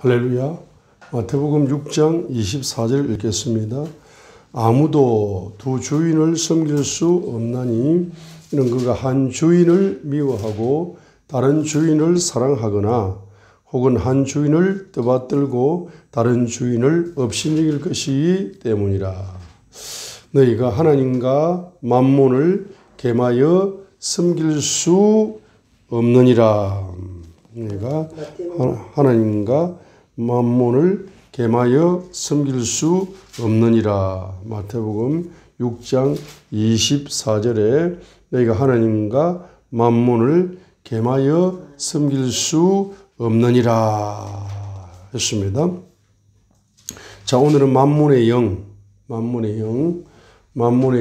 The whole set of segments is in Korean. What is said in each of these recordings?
할렐루야. 마태복음 6장 24절 읽겠습니다. 아무도 두 주인을 섬길 수 없나니 이는 그가 한 주인을 미워하고 다른 주인을 사랑하거나 혹은 한 주인을 떠받들고 다른 주인을 업신여길 것이기 때문이라. 너희가 하나님과 만몬을 겸하여 섬길 수 없느니라. 너희가 하나님과 만몬을 겸하여 섬길 수 없느니라. 마태복음 6장 24절에 너희가 하나님과 만몬을 겸하여 섬길 수 없느니라 했습니다. 자, 오늘은 만몬의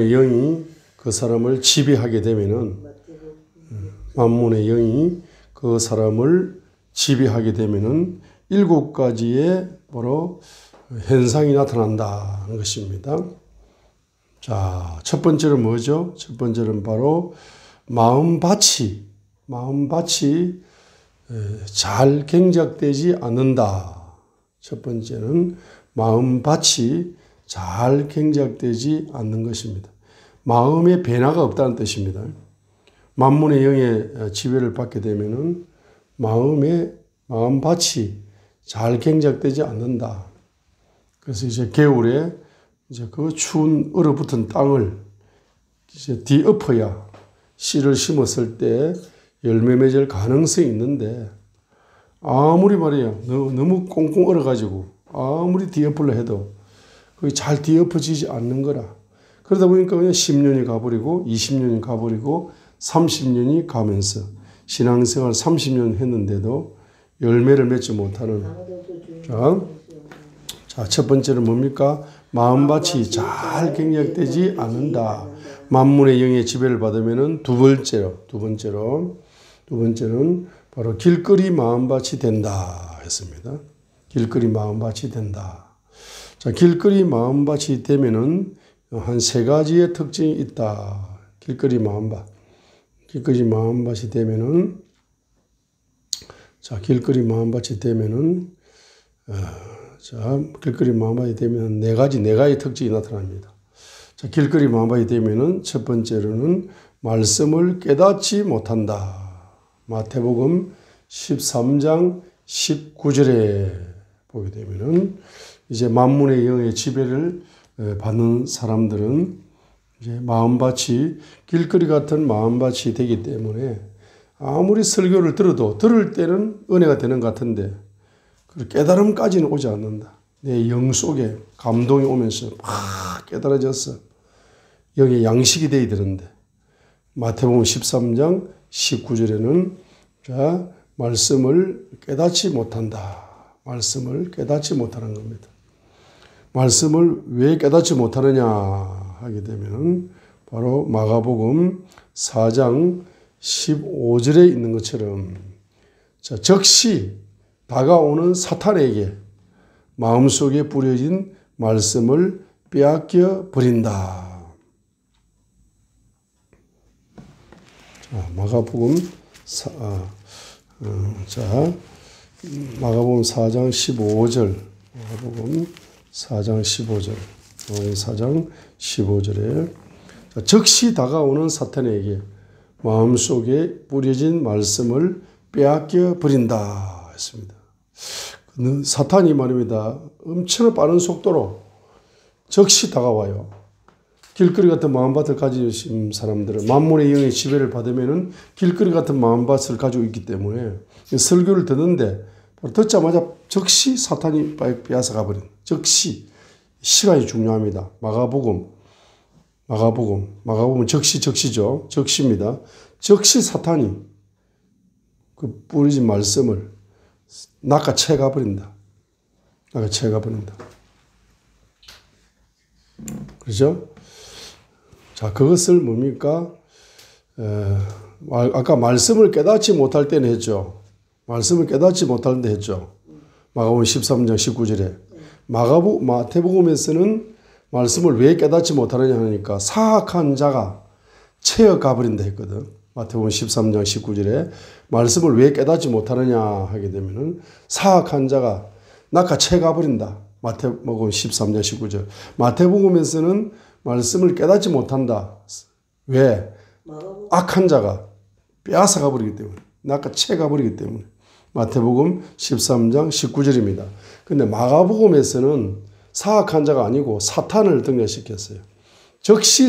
영이 그 사람을 지배하게 되면은, 만몬의 영이 그 사람을 지배하게 되면은 7가지의 바로 현상이 나타난다는 것입니다. 자, 첫 번째는 뭐죠? 첫 번째는 바로 마음밭이 잘 경작되지 않는다. 첫 번째는 마음밭이 잘 경작되지 않는 것입니다. 마음의 변화가 없다는 뜻입니다. 만몬의 영의 지배를 받게 되면은 마음밭이 잘 경작되지 않는다. 그래서 이제 겨울에 이제 그 추운 얼어붙은 땅을 이제 뒤엎어야 씨를 심었을 때 열매 맺을 가능성이 있는데, 아무리 말이야 너무 꽁꽁 얼어가지고 아무리 뒤엎으려 해도 그게 잘 뒤엎어지지 않는 거라. 그러다 보니까 그냥 10년이 가버리고 20년이 가버리고 30년이 가면서 신앙생활 30년 했는데도 열매를 맺지 못하는. 자, 첫 번째는 뭡니까? 마음밭이 잘 경작되지 않는다. 만몬의 영의 지배를 받으면은 두 번째는 바로 길거리 마음밭이 된다 했습니다. 길거리 마음밭이 된다. 자, 길거리 마음밭이 되면은 한 3가지의 특징이 있다. 길거리 마음밭이 되면은, 자, 길거리 마음밭이 되면은 4가지 특징이 나타납니다. 자, 길거리 마음밭이 되면은 첫 번째로는 말씀을 깨닫지 못한다. 마태복음 13장 19절에 보게 되면은 이제 만몬의 영의 지배를 받는 사람들은 이제 마음밭이 길거리 같은 마음밭이 되기 때문에 아무리 설교를 들어도 들을 때는 은혜가 되는 것 같은데 깨달음까지는 오지 않는다. 내 영 속에 감동이 오면서 막 깨달아져서 영의 양식이 되어야 되는데, 마태복음 13장 19절에는 자, 말씀을 깨닫지 못한다. 말씀을 깨닫지 못하는 겁니다. 말씀을 왜 깨닫지 못하느냐 하게 되면 바로 마가복음 4장 15절에 있는 것처럼, 자, 즉시 다가오는 사탄에게 마음속에 뿌려진 말씀을 빼앗겨 버린다. 자, 마가복음 4장 15절. 마가복음 4장 15절에 즉시 다가오는 사탄에게 마음속에 뿌려진 말씀을 빼앗겨 버린다 했습니다. 사탄이 말입니다. 엄청나게 빠른 속도로 즉시 다가와요. 길거리 같은 마음밭을 가지신 사람들은 만몬의 영의 지배를 받으면은 길거리 같은 마음밭을 가지고 있기 때문에 설교를 듣는데 바로 듣자마자 즉시 사탄이 빼앗아 가버린. 즉시. 시간이 중요합니다. 마가복음 즉시죠. 즉시입니다. 즉시 사탄이 그 뿌리진 말씀을 낚아채 가버린다. 그렇죠? 자, 그것을 뭡니까? 아까 말씀을 깨닫지 못할 때는 했죠. 말씀을 깨닫지 못할 때 했죠. 마가복음 13장 19절에. 마태복음에서는 말씀을 왜 깨닫지 못하느냐 하니까 사악한 자가 채어 가버린다 했거든. 마태복음 13장 19절에 말씀을 왜 깨닫지 못하느냐 하게 되면은 사악한 자가 낚아채가 버린다. 마태복음 13장 19절. 마태복음에서는 말씀을 깨닫지 못한다. 왜? 악한 자가 빼앗아가 버리기 때문에. 낚아채가 버리기 때문에. 마태복음 13장 19절입니다. 근데 마가복음에서는 사악한 자가 아니고 사탄을 등장시켰어요. 즉시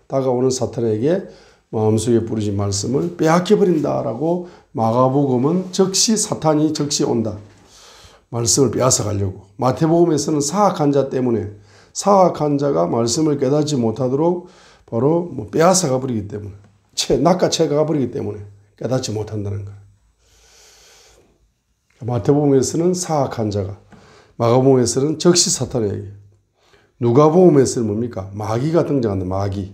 다가오는 사탄에게 마음속에 뿌리진 말씀을 빼앗겨 버린다라고 마가복음은 사탄이 즉시 온다. 말씀을 빼앗아 가려고. 마태복음에서는 사악한 자 때문에 사악한 자가 말씀을 깨닫지 못하도록 바로 빼앗아 가버리기 때문에 낚아채가 가버리기 때문에 깨닫지 못한다는 거예요. 마태복음에서는 사악한 자가, 마가복음에서는 즉시 사탄에게, 누가복음에서는 뭡니까? 마귀가 등장한다. 마귀.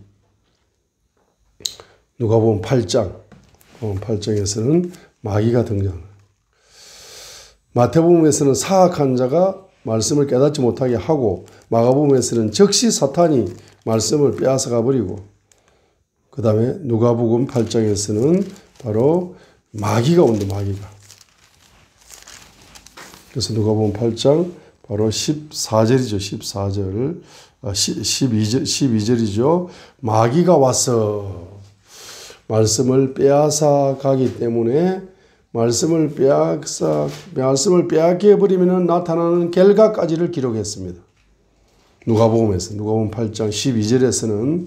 누가복음 8장에서는 마귀가 등장합니다. 마태복음에서는 사악한 자가 말씀을 깨닫지 못하게 하고 마가복음에서는 즉시 사탄이 말씀을 빼앗아가 버리고 그 다음에 누가복음 8장에서는 바로 마귀가 온다. 마귀가. 그래서 누가복음 8장 바로 14절이죠. 12절이죠. 마귀가 와서 말씀을 빼앗아 가기 때문에 말씀을 빼앗겨 버리면 나타나는 결과까지를 기록했습니다. 누가복음 8장 12절에서는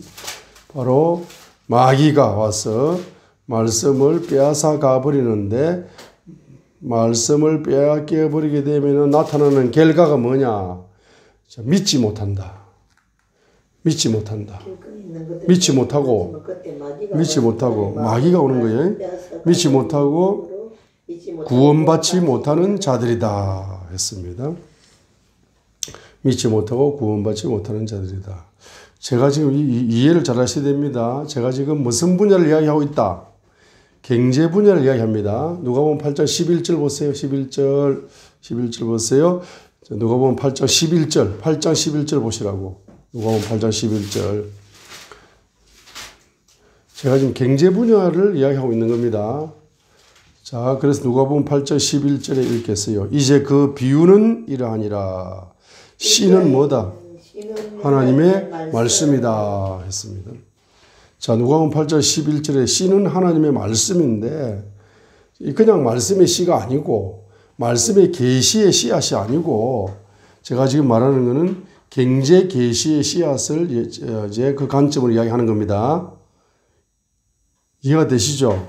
바로 마귀가 와서 말씀을 빼앗아 가버리는데 말씀을 빼앗겨 버리게 되면 나타나는 결과가 뭐냐? 믿지 못한다. 믿지 못하고 마귀가 오는 거예요. 믿지 못하고 구원받지 못하는 자들이다 했습니다. 믿지 못하고 구원받지 못하는 자들이다. 제가 지금 이해를 잘 하셔야 됩니다. 제가 지금 무슨 분야를 이야기하고 있다? 경제 분야를 이야기합니다. 누가복음 8장 11절 보세요. 11절 보세요. 누가복음 8장 11절 보시라고. 누가복음 8장 11절. 제가 지금 경제 분야를 이야기하고 있는 겁니다. 자, 그래서 누가복음 8장 11절에 읽겠어요. 이제 그 비유는 이러하니라. 씨는 뭐다? 하나님의 말씀이다 했습니다. 자, 누가복음 8장 11절에 씨는 하나님의 말씀인데 그냥 말씀의 씨가 아니고 말씀의 계시의 씨앗이 아니고 제가 지금 말하는 것은 경제 계시의 씨앗을 이제 그 관점으로 이야기하는 겁니다. 이해가 되시죠?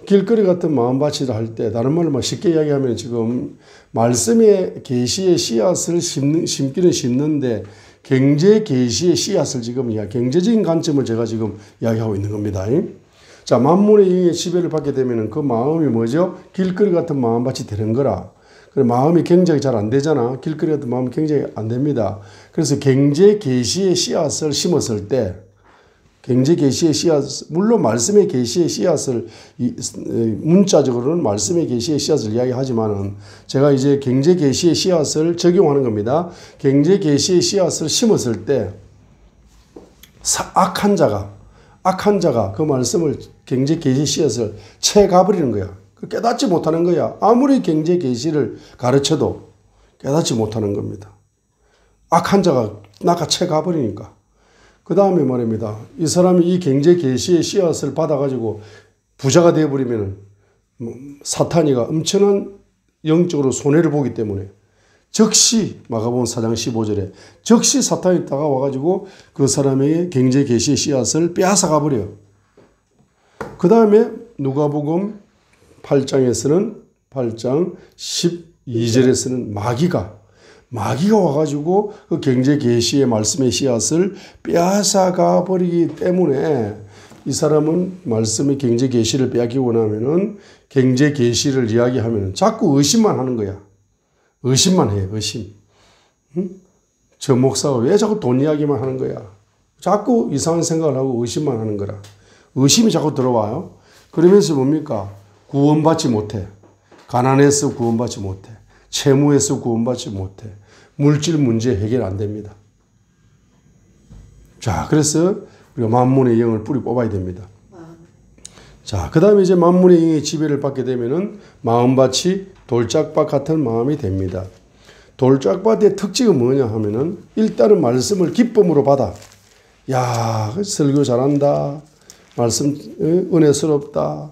길거리 같은 마음밭이라 할 때 다른 말로 쉽게 이야기하면 지금 말씀의 계시의 씨앗을 심기는 심는데 경제 계시의 씨앗을 지금 경제적인 관점을 제가 지금 이야기하고 있는 겁니다. 자, 만물의 영의 지배를 받게 되면 그 마음이 뭐죠? 길거리 같은 마음밭이 되는 거라. 그래, 마음이 경작이 잘 안 되잖아. 길거리 같은 마음이 경작이 안 됩니다. 그래서 경제 계시의 씨앗을 심었을 때 경제 계시의 씨앗, 물론 말씀의 계시의 씨앗을 문자적으로는 말씀의 계시의 씨앗을 이야기하지만은 제가 이제 경제 계시의 씨앗을 적용하는 겁니다. 경제 계시의 씨앗을 심었을 때 악한 자가 그 말씀을 경제 계시의 씨앗을 채 가버리는 거야. 깨닫지 못하는 거야. 아무리 경제 계시를 가르쳐도 깨닫지 못하는 겁니다. 악한 자가 낚아채 가버리니까. 그 다음에 말입니다. 이 사람이 이 경제 계시의 씨앗을 받아가지고 부자가 되어버리면 사탄이가 엄청난 영적으로 손해를 보기 때문에 즉시 마가복음 4장 15절에 즉시 사탄이 다가와가지고 그 사람의 경제 계시의 씨앗을 빼앗아 가버려요. 그 다음에 누가복음 8장 12절에서는 마귀가 와가지고 그 경제 계시의 말씀의 씨앗을 빼앗아가 버리기 때문에 이 사람은 말씀의 경제 계시를 빼앗기고 나면은 경제 계시를 이야기하면 자꾸 의심만 하는 거야. 의심만 해요. 의심. 응? 저 목사가 왜 자꾸 돈 이야기만 하는 거야. 자꾸 이상한 생각을 하고 의심만 하는 거라. 의심이 자꾸 들어와요. 그러면서 뭡니까? 구원받지 못해. 가난해서 구원받지 못해. 채무에서 구원받지 못해. 물질 문제 해결 안 됩니다. 자, 그래서 우리가 만문의 영을 뿌리 뽑아야 됩니다. 자, 그 다음에 이제 만물의 영의 지배를 받게 되면은 마음밭이 돌짝밭 같은 마음이 됩니다. 돌짝밭의 특징은 뭐냐 하면은 일단은 말씀을 기쁨으로 받아. 야, 설교 잘한다. 말씀 은혜스럽다.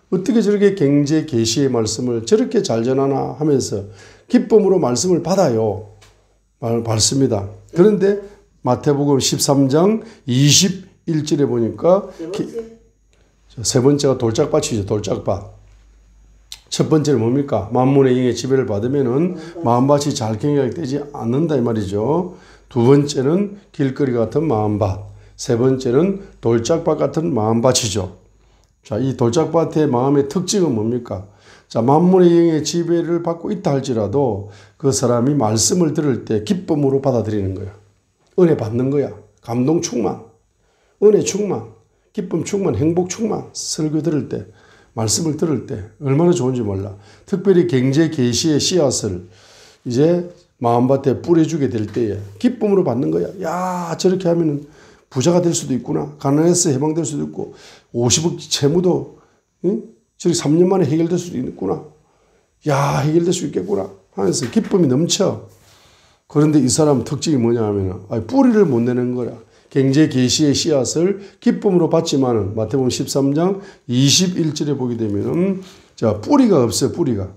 어떻게 저렇게 경제 계시의 말씀을 저렇게 잘 전하나 하면서 기쁨으로 말씀을 받아요. 받습니다. 그런데 마태복음 13장 21절에 보니까 세 번째가 돌짝밭이죠. 돌짝밭. 첫 번째는 뭡니까? 만물의 영의 지배를 받으면은 마음밭이 잘 경작되지 않는다 이 말이죠. 두 번째는 길거리 같은 마음밭. 세 번째는 돌짝밭 같은 마음밭이죠. 자, 이 돌짝밭의 마음의 특징은 뭡니까? 자, 만물의 영의 지배를 받고 있다 할지라도 그 사람이 말씀을 들을 때 기쁨으로 받아들이는 거야. 은혜 받는 거야. 감동 충만, 은혜 충만, 기쁨 충만, 행복 충만. 설교 들을 때, 말씀을 들을 때 얼마나 좋은지 몰라. 특별히 경제 계시의 씨앗을 이제 마음밭에 뿌려주게 될 때에 기쁨으로 받는 거야. 야, 저렇게 하면은 부자가 될 수도 있구나. 가난해서 해방될 수도 있고 50억 채무도 저기 3년 만에 해결될 수도 있구나. 야, 해결될 수 있겠구나 하면서 기쁨이 넘쳐. 그런데 이 사람 특징이 뭐냐 하면 뿌리를 못 내는 거야. 경제 계시의 씨앗을 기쁨으로 받지만은 마태복음 13장 21절에 보게 되면은 자, 뿌리가 없어요. 뿌리가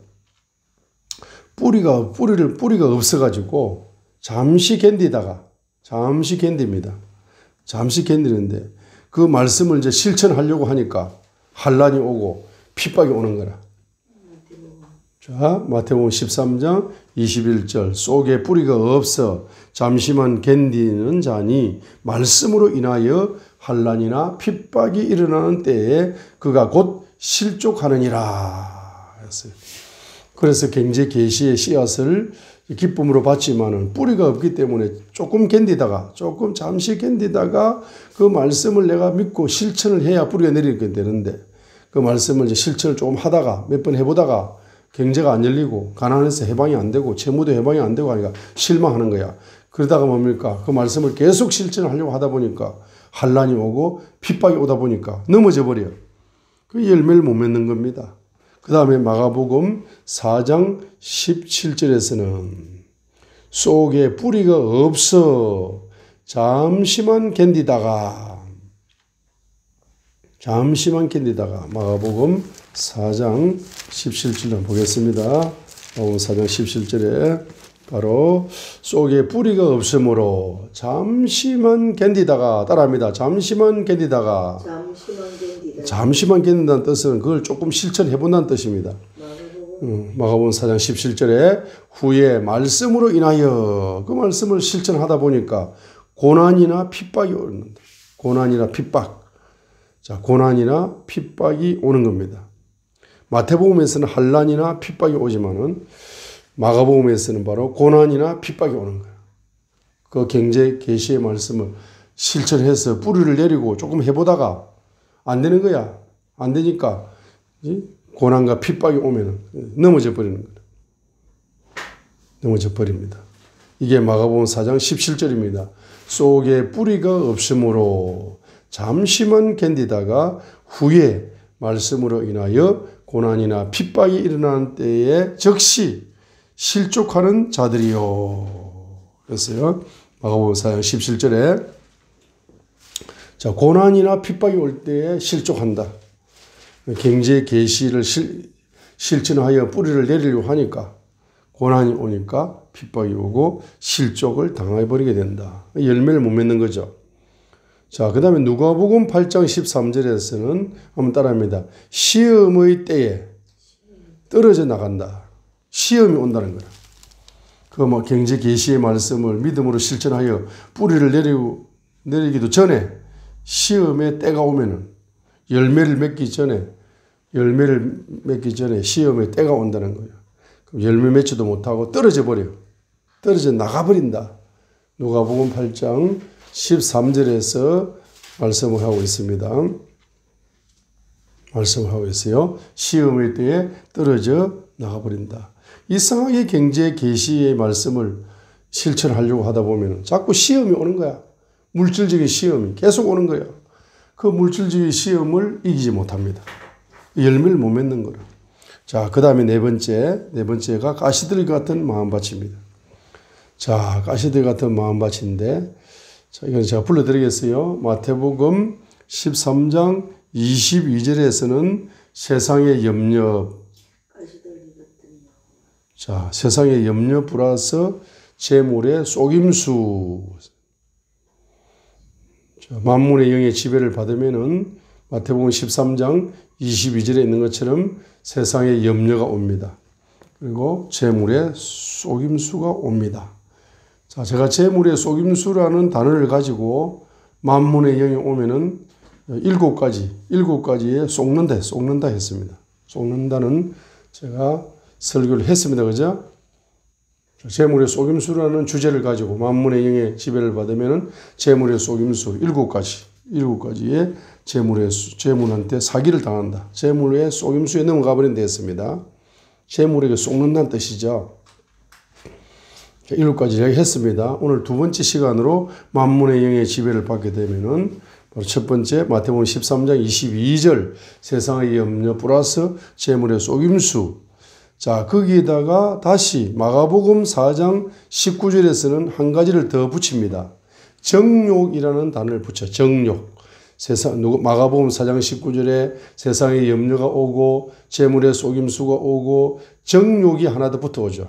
없어가지고 잠시 견디다가 잠시 견디는데 그 말씀을 이제 실천하려고 하니까 환란이 오고 핍박이 오는 거라. 자, 마태복음 13장 21절 속에 뿌리가 없어 잠시만 견디는 자니 말씀으로 인하여 환란이나 핍박이 일어나는 때에 그가 곧 실족하느니라 했어요. 그래서 경제 계시의 씨앗을 기쁨으로 받지만은 뿌리가 없기 때문에 조금 잠시 견디다가 그 말씀을 내가 믿고 실천을 해야 뿌리가 내리게 되는데 그 말씀을 이제 실천을 조금 하다가 몇 번 해보다가 경제가 안 열리고 가난해서 해방이 안 되고 채무도 해방이 안 되고 하니까 실망하는 거야. 그러다가 뭡니까? 그 말씀을 계속 실천하려고 하다 보니까 환란이 오고 핍박이 오다 보니까 넘어져 버려요. 그 열매를 못 맺는 겁니다. 그 다음에 마가복음 4장 17절에서는 속에 뿌리가 없어 잠시만 견디다가 마가복음 4장 17절 보겠습니다. 마가복음 4장 17절에 바로 속에 뿌리가 없으므로 잠시만 견디다가 따라합니다. 잠시만 견디다가 잠시만 견딘다는 뜻은 그걸 조금 실천해 본다는 뜻입니다. 마가복음 4장 17절에 후에 말씀으로 인하여 그 말씀을 실천하다 보니까 고난이나 핍박이 오는다. 고난이나 핍박. 자, 고난이나 핍박이 오는 겁니다. 마태복음에서는 환란이나 핍박이 오지만은 마가복음에서는 바로 고난이나 핍박이 오는 거예요. 그 경제 계시의 말씀을 실천해서 뿌리를 내리고 조금 해보다가 안 되는 거야. 안 되니까 고난과 핍박이 오면 넘어져 버리는 거예요. 넘어져 버립니다. 이게 마가복음 4장 17절입니다. 속에 뿌리가 없으므로 잠시만 견디다가 후에 말씀으로 인하여 고난이나 핍박이 일어나는 때에 즉시 실족하는 자들이요. 그랬어요. 마가복음 4장 17절에 자, 고난이나 핍박이 올 때에 실족한다. 경제 계시를 실천하여 뿌리를 내리려고 하니까 고난이 오니까 핍박이 오고 실족을 당해버리게 된다. 열매를 못 맺는 거죠. 자, 그 다음에 누가복음 8장 13절에서는 한번 따라합니다. 시험의 때에 떨어져 나간다. 시험이 온다는 거라. 그 경제 계시의 말씀을 믿음으로 실천하여 뿌리를 내리기도 전에 시험의 때가 오면은 열매를 맺기 전에 시험의 때가 온다는 거예요. 그럼 열매 맺지도 못하고 떨어져 버려요. 떨어져 나가버린다. 누가복음 8장 13절에서 말씀을 하고 있습니다. 말씀을 하고 있어요. 시험의 때에 떨어져 나가버린다. 이상하게 경제 계시의 말씀을 실천하려고 하다 보면 자꾸 시험이 오는 거야. 물질적인 시험이 계속 오는 거야. 그 물질주의 시험을 이기지 못합니다. 열매를 못 맺는 거라. 자, 그 다음에 네 번째가 가시들 같은 마음밭입니다. 자, 가시들 같은 마음밭인데, 자, 이건 제가 불러드리겠어요. 마태복음 13장 22절에서는 세상의 염려, 자, 세상의 염려 플러스 재물의 속임수. 자, 만문의 영의 지배를 받으면은 마태복음 13장 22절에 있는 것처럼 세상의 염려가 옵니다. 그리고 재물의 속임수가 옵니다. 자, 제가 재물의 속임수라는 단어를 가지고 만문의 영이 오면은 7가지의 속는다 했습니다. 속는다는 제가 설교를 했습니다. 그죠? 재물의 속임수라는 주제를 가지고 만문의 영의 지배를 받으면은 재물의 속임수 7가지의 재물한테 사기를 당한다. 재물의 속임수에 넘어가 버린 데 했습니다. 재물에게 속는다는 뜻이죠. 7가지 이야기했습니다. 오늘 두 번째 시간으로 만문의 영의 지배를 받게 되면은 바로 첫 번째 마태복음 13장 22절 세상의 염려 플러스 재물의 속임수. 자, 거기에다가 다시 마가복음 4장 19절에서는 한 가지를 더 붙입니다. 정욕이라는 단어를 붙여. 정욕. 마가복음 4장 19절에 세상의 염려가 오고 재물의 속임수가 오고 정욕이 하나 더 붙어오죠.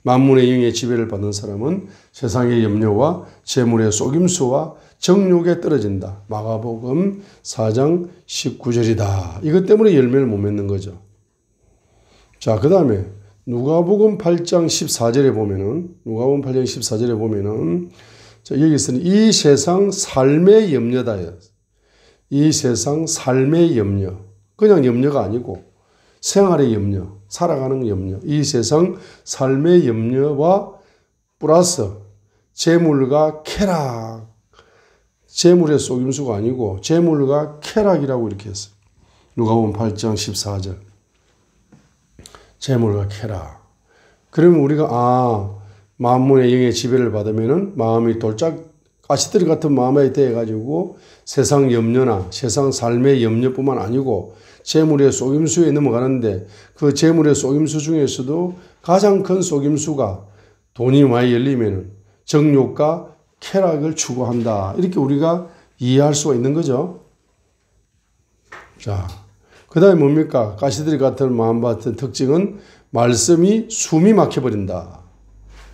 만문의 영의 지배를 받는 사람은 세상의 염려와 재물의 속임수와 정욕에 떨어진다. 마가복음 4장 19절이다. 이것 때문에 열매를 못 맺는 거죠. 자, 그 다음에 누가복음 8장 14절에 보면은 자, 여기서는 이 세상 삶의 염려다. 이 세상 삶의 염려. 그냥 염려가 아니고 생활의 염려, 살아가는 염려. 이 세상 삶의 염려와 플러스 재물과 쾌락. 재물의 속임수가 아니고 재물과 쾌락이라고 이렇게 했어요. 누가복음 8장 14절. 재물과 쾌락. 그러면 우리가 만문의 영의 지배를 받으면은 마음이 돌짝 가시들 같은 마음이 되어가지고 세상 염려나 세상 삶의 염려뿐만 아니고 재물의 속임수에 넘어가는데 그 재물의 속임수 중에서도 가장 큰 속임수가 돈이 많이 열리면은 정욕과 쾌락을 추구한다. 이렇게 우리가 이해할 수가 있는 거죠. 자, 그 다음에 뭡니까? 가시들 같은 마음 같은 특징은 말씀이 숨이 막혀버린다.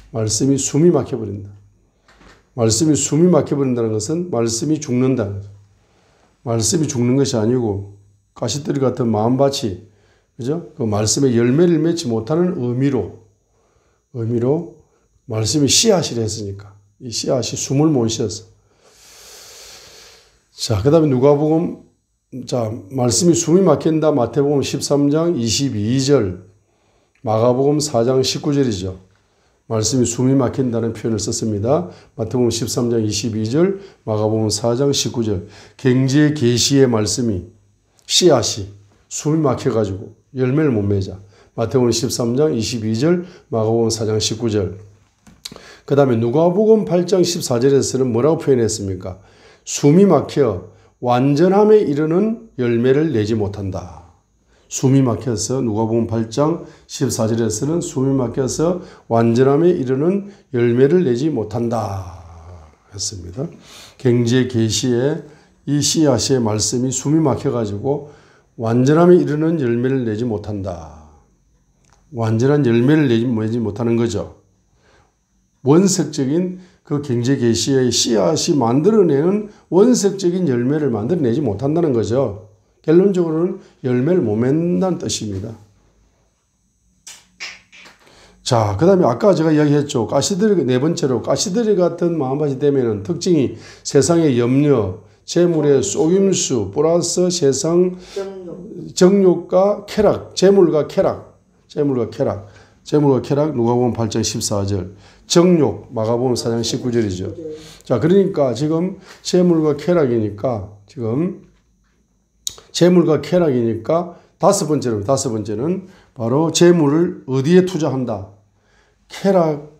말씀이 숨이 막혀버린다. 말씀이 숨이 막혀버린다는 것은 말씀이 죽는다. 말씀이 죽는 것이 아니고 가시들 같은 마음밭이 그죠? 그 말씀의 열매를 맺지 못하는 의미로 말씀이 씨앗이라 했으니까 이 씨앗이 숨을 못 쉬어서 자, 그 다음에 누가복음 자, 말씀이 숨이 막힌다. 마태복음 13장 22절, 마가복음 4장 19절이죠. 말씀이 숨이 막힌다는 표현을 썼습니다. 마태복음 13장 22절, 마가복음 4장 19절. 경지의 계시의 말씀이, 씨앗이 숨이 막혀가지고 열매를 못 맺어. 마태복음 13장 22절, 마가복음 4장 19절. 그 다음에 누가복음 8장 14절에서는 뭐라고 표현했습니까? 숨이 막혀 완전함에 이르는 열매를 내지 못한다. 숨이 막혀서 누가복음 8장 14절에서는 숨이 막혀서 완전함에 이르는 열매를 내지 못한다 했습니다. 경지의 계시에 이 씨앗의 말씀이 숨이 막혀가지고 완전함에 이르는 열매를 내지 못한다. 완전한 열매를 내지 못하는 거죠. 원색적인 그 경제 계시의 씨앗이 만들어내는 원색적인 열매를 만들어내지 못한다는 거죠. 결론적으로는 열매를 못 맺는다는 뜻입니다. 자, 그 다음에 아까 제가 이야기했죠. 네 번째로 가시들 같은 마음밭이 되면은 특징이 세상의 염려, 재물의 속임수, 플러스 세상 정욕과 쾌락, 재물과 쾌락, 누가복음 8장 14절. 정욕, 마가복음 4장 19절이죠. 자, 그러니까 지금 재물과 쾌락이니까 다섯 번째는 바로 재물을 어디에 투자한다? 쾌락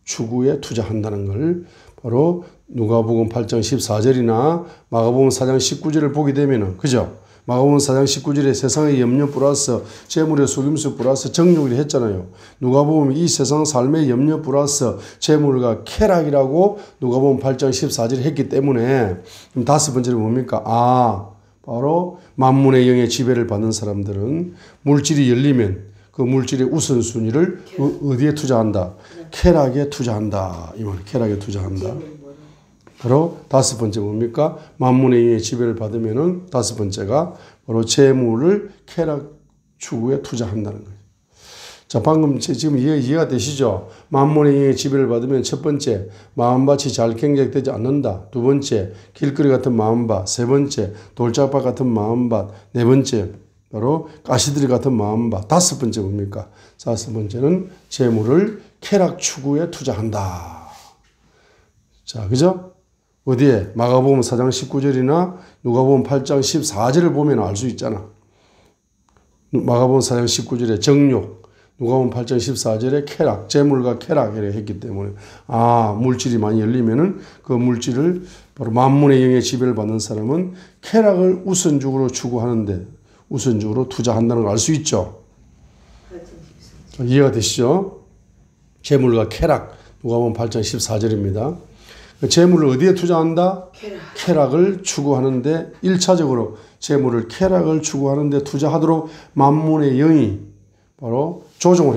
추구에 투자한다는 걸 바로 누가복음 8장 14절이나 마가복음 4장 19절을 보게 되면은, 그죠? 마가복음 4장 19절에 세상의 염려 플러스 재물의 속임수 플러스 정욕이라 했잖아요. 누가복음 이 세상 삶의 염려 플러스 재물과 쾌락이라고 누가복음 8장 14절에 했기 때문에, 그럼 다섯 번째로 뭡니까? 바로 만문의 영의 지배를 받는 사람들은 물질이 열리면 그 물질의 우선순위를 어디에 투자한다? 쾌락에 투자한다. 이 말, 쾌락에 투자한다. 바로 다섯 번째 뭡니까? 만문의 영의 지배를 받으면은 다섯 번째가 바로 재물을 쾌락 추구에 투자한다는 거예요. 자, 방금 지금 이해가 되시죠? 만문의 영의 지배를 받으면 첫 번째, 마음밭이 잘 경작되지 않는다. 두 번째, 길거리 같은 마음밭. 세 번째, 돌짝밭 같은 마음밭. 네 번째, 바로 가시드리 같은 마음밭. 다섯 번째 뭡니까? 다섯 번째는 재물을 쾌락 추구에 투자한다. 자, 그죠? 어디에? 마가복음 4장 19절이나 누가복음 8장 14절을 보면 알 수 있잖아. 마가복음 4장 19절에 정욕, 누가복음 8장 14절에 쾌락, 재물과 쾌락이라고 했기 때문에 물질이 많이 열리면은 그 물질을 바로 만문의 영의 지배를 받는 사람은 쾌락을 우선적으로 추구하는데 우선적으로 투자한다는 걸 알 수 있죠. 이해가 되시죠? 재물과 쾌락, 누가복음 8장 14절입니다. 재물을 어디에 투자한다? 쾌락을 추구하는데 1차적으로 재물을 쾌락을 추구하는데 투자하도록 만문의 영이 바로 조정을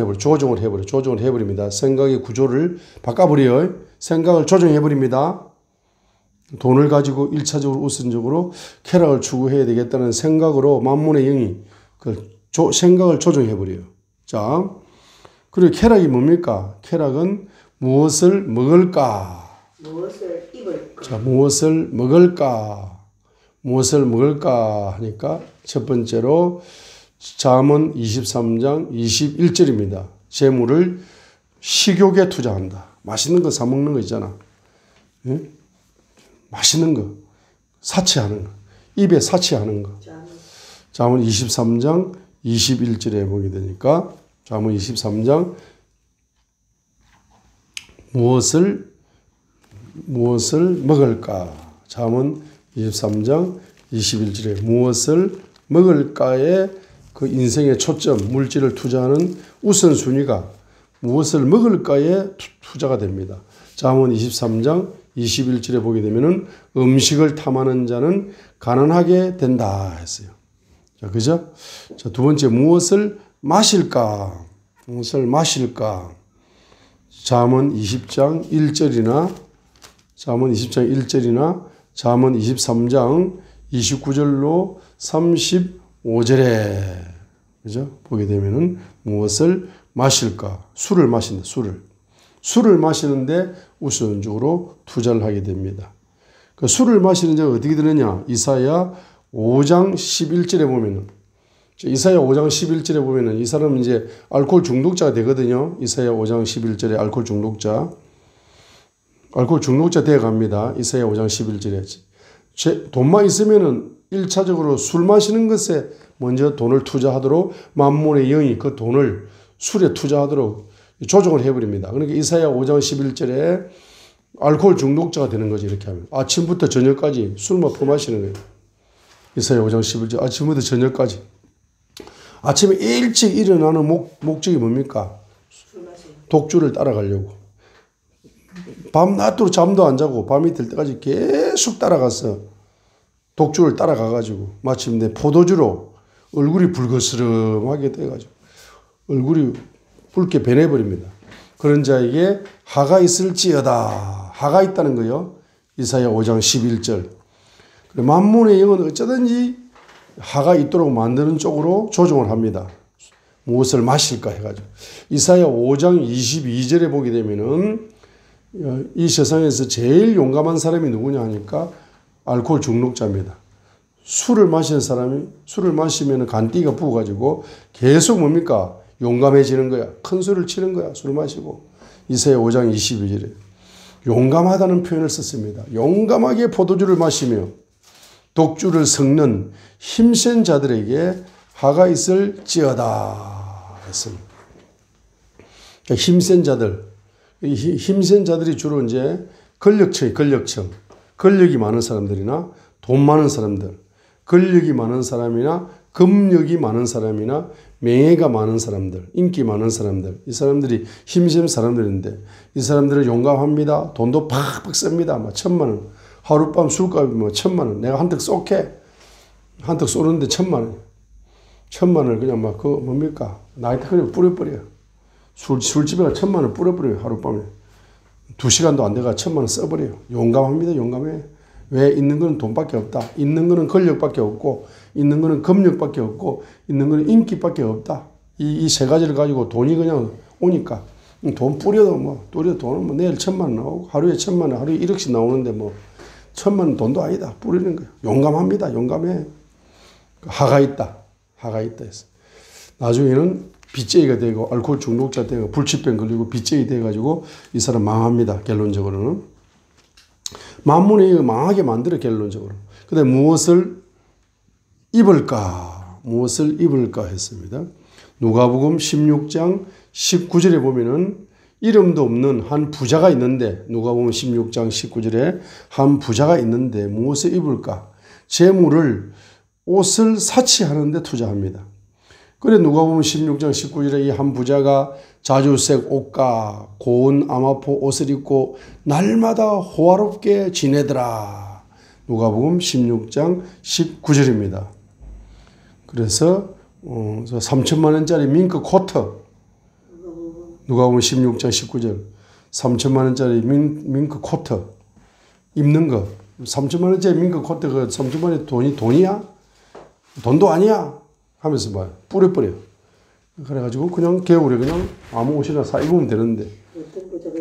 해버립니다. 생각의 구조를 바꿔버려요. 생각을 조정해버립니다. 돈을 가지고 1차적으로 우선적으로 쾌락을 추구해야 되겠다는 생각으로 만문의 영이 그 생각을 조정해버려요. 자, 그리고 쾌락이 뭡니까? 쾌락은 무엇을 먹을까? 무엇을 입을까? 자, 무엇을 먹을까? 무엇을 먹을까 하니까 첫 번째로 잠언 23장 21절입니다. 재물을 식욕에 투자한다. 맛있는 거 사 먹는 거 있잖아. 예? 맛있는 거, 사치하는 거, 입에 사치하는 거. 잠언 23장 21절에 보게 되니까 잠언 23장 무엇을 먹을까? 잠언 23장 21절에 무엇을 먹을까에 그 인생의 초점, 물질을 투자하는 우선순위가 무엇을 먹을까에 투자가 됩니다. 잠언 23장 21절에 보게 되면은 음식을 탐하는 자는 가난하게 된다 했어요. 자, 그죠? 자, 두 번째, 무엇을 마실까? 무엇을 마실까? 잠언 20장 1절이나 잠언 20장 1절이나 잠언 23장 29절로 35절에 그죠? 보게 되면은 무엇을 마실까? 술을 마신다. 술을 마시는데 우선적으로 투자를 하게 됩니다. 그 술을 마시는 자가 어떻게 되느냐? 이사야 5장 11절에 보면은 이사야 5장 11절에 보면은 이 사람은 이제 알코올 중독자가 되거든요. 이사야 5장 11절에 알코올 중독자 되어 갑니다. 이사야 5장 11절에. 돈만 있으면은 1차적으로 술 마시는 것에 먼저 돈을 투자하도록 만문의 영이 그 돈을 술에 투자하도록 조정을 해버립니다. 그러니까 이사야 5장 11절에 알코올 중독자가 되는 거지. 이렇게 하면 아침부터 저녁까지 술만 퍼마시는 거예요. 이사야 5장 11절 아침부터 저녁까지. 아침에 일찍 일어나는 목적이 뭡니까? 독주를 따라가려고. 밤낮으로 잠도 안 자고 밤이 될 때까지 계속 따라가서 독주를 따라가가지고 마침 내 포도주로 얼굴이 불거스름하게 돼가지고 얼굴이 붉게 변해버립니다. 그런 자에게 하가 있을지어다. 하가 있다는 거요. 이사야 5장 11절. 만문의 영은 어쩌든지 하가 있도록 만드는 쪽으로 조정을 합니다. 무엇을 마실까 해가지고. 이사야 5장 22절에 보게 되면은 이 세상에서 제일 용감한 사람이 누구냐 하니까 알코올 중독자입니다. 술을 마시는 사람이 술을 마시면 간띠가 부어가지고 계속 뭡니까? 용감해지는 거야. 큰 소리를 치는 거야. 술 마시고. 이사야 5장 22절에 용감하다는 표현을 썼습니다. 용감하게 포도주를 마시며 독주를 섞는 힘센 자들에게 하가 있을지어다 했습니다. 그러니까 힘센 자들, 힘센 자들이 주로 이제 권력층. 권력이 많은 사람들이나 돈 많은 사람들, 권력이 많은 사람이나 금력이 많은 사람이나 명예가 많은 사람들, 인기 많은 사람들, 이 사람들이 힘센 사람들인데 이 사람들은 용감합니다. 돈도 팍팍 씁니다. 막 1,000만 원. 하룻밤 술값이 뭐 1,000만 원. 내가 한턱 쏘게. 한턱 쏘는데 1,000만 원. 1,000만 원을 그냥 막 뭡니까? 나이트클럽 뿌려버려요. 술집에가 1,000만 원 뿌려버려요. 하룻밤에. 2시간도 안 돼가 1,000만 원 써버려요. 용감합니다. 용감해. 왜? 있는 거는 돈밖에 없다. 있는 거는 권력밖에 없고, 있는 거는 금력밖에 없고, 있는 거는 인기밖에 없다. 이 세 가지를 가지고 돈이 그냥 오니까. 돈 뿌려도 돈은 뭐 내일 1,000만 원 나오고, 하루에 1,000만 원, 하루에 1억씩 나오는데 1,000만 원 돈도 아니다. 뿌리는 거예요. 용감합니다. 용감해. 하가 있다 해서. 나중에는 빚쟁이가 되고, 알코올 중독자 되고, 불치병 걸리고, 빚쟁이 돼가지고, 이 사람 망합니다. 결론적으로는. 만문의 망하게 만들어, 결론적으로. 그 다음에 무엇을 입을까 했습니다. 누가복음 16장 19절에 보면은 이름도 없는 한 부자가 있는데, 누가복음 16장 19절에 한 부자가 있는데 무엇을 입을까? 재물을, 옷을 사치하는 데 투자합니다. 그래 누가복음 16장 19절에 이 한 부자가 자주색 옷과 고운 아마포 옷을 입고 날마다 호화롭게 지내더라. 누가복음 16장 19절입니다. 그래서 3천만 원짜리 밍크 코트, 누가복음 16장 19절 3천만 원짜리 밍크 코트 입는 거, 3천만 원짜리 밍크 코트, 그 3천만 원의 돈이야? 돈도 아니야 하면서 뿌려버려. 그래가지고 그냥 겨울에 그냥 아무 옷이나 사 입으면 되는데,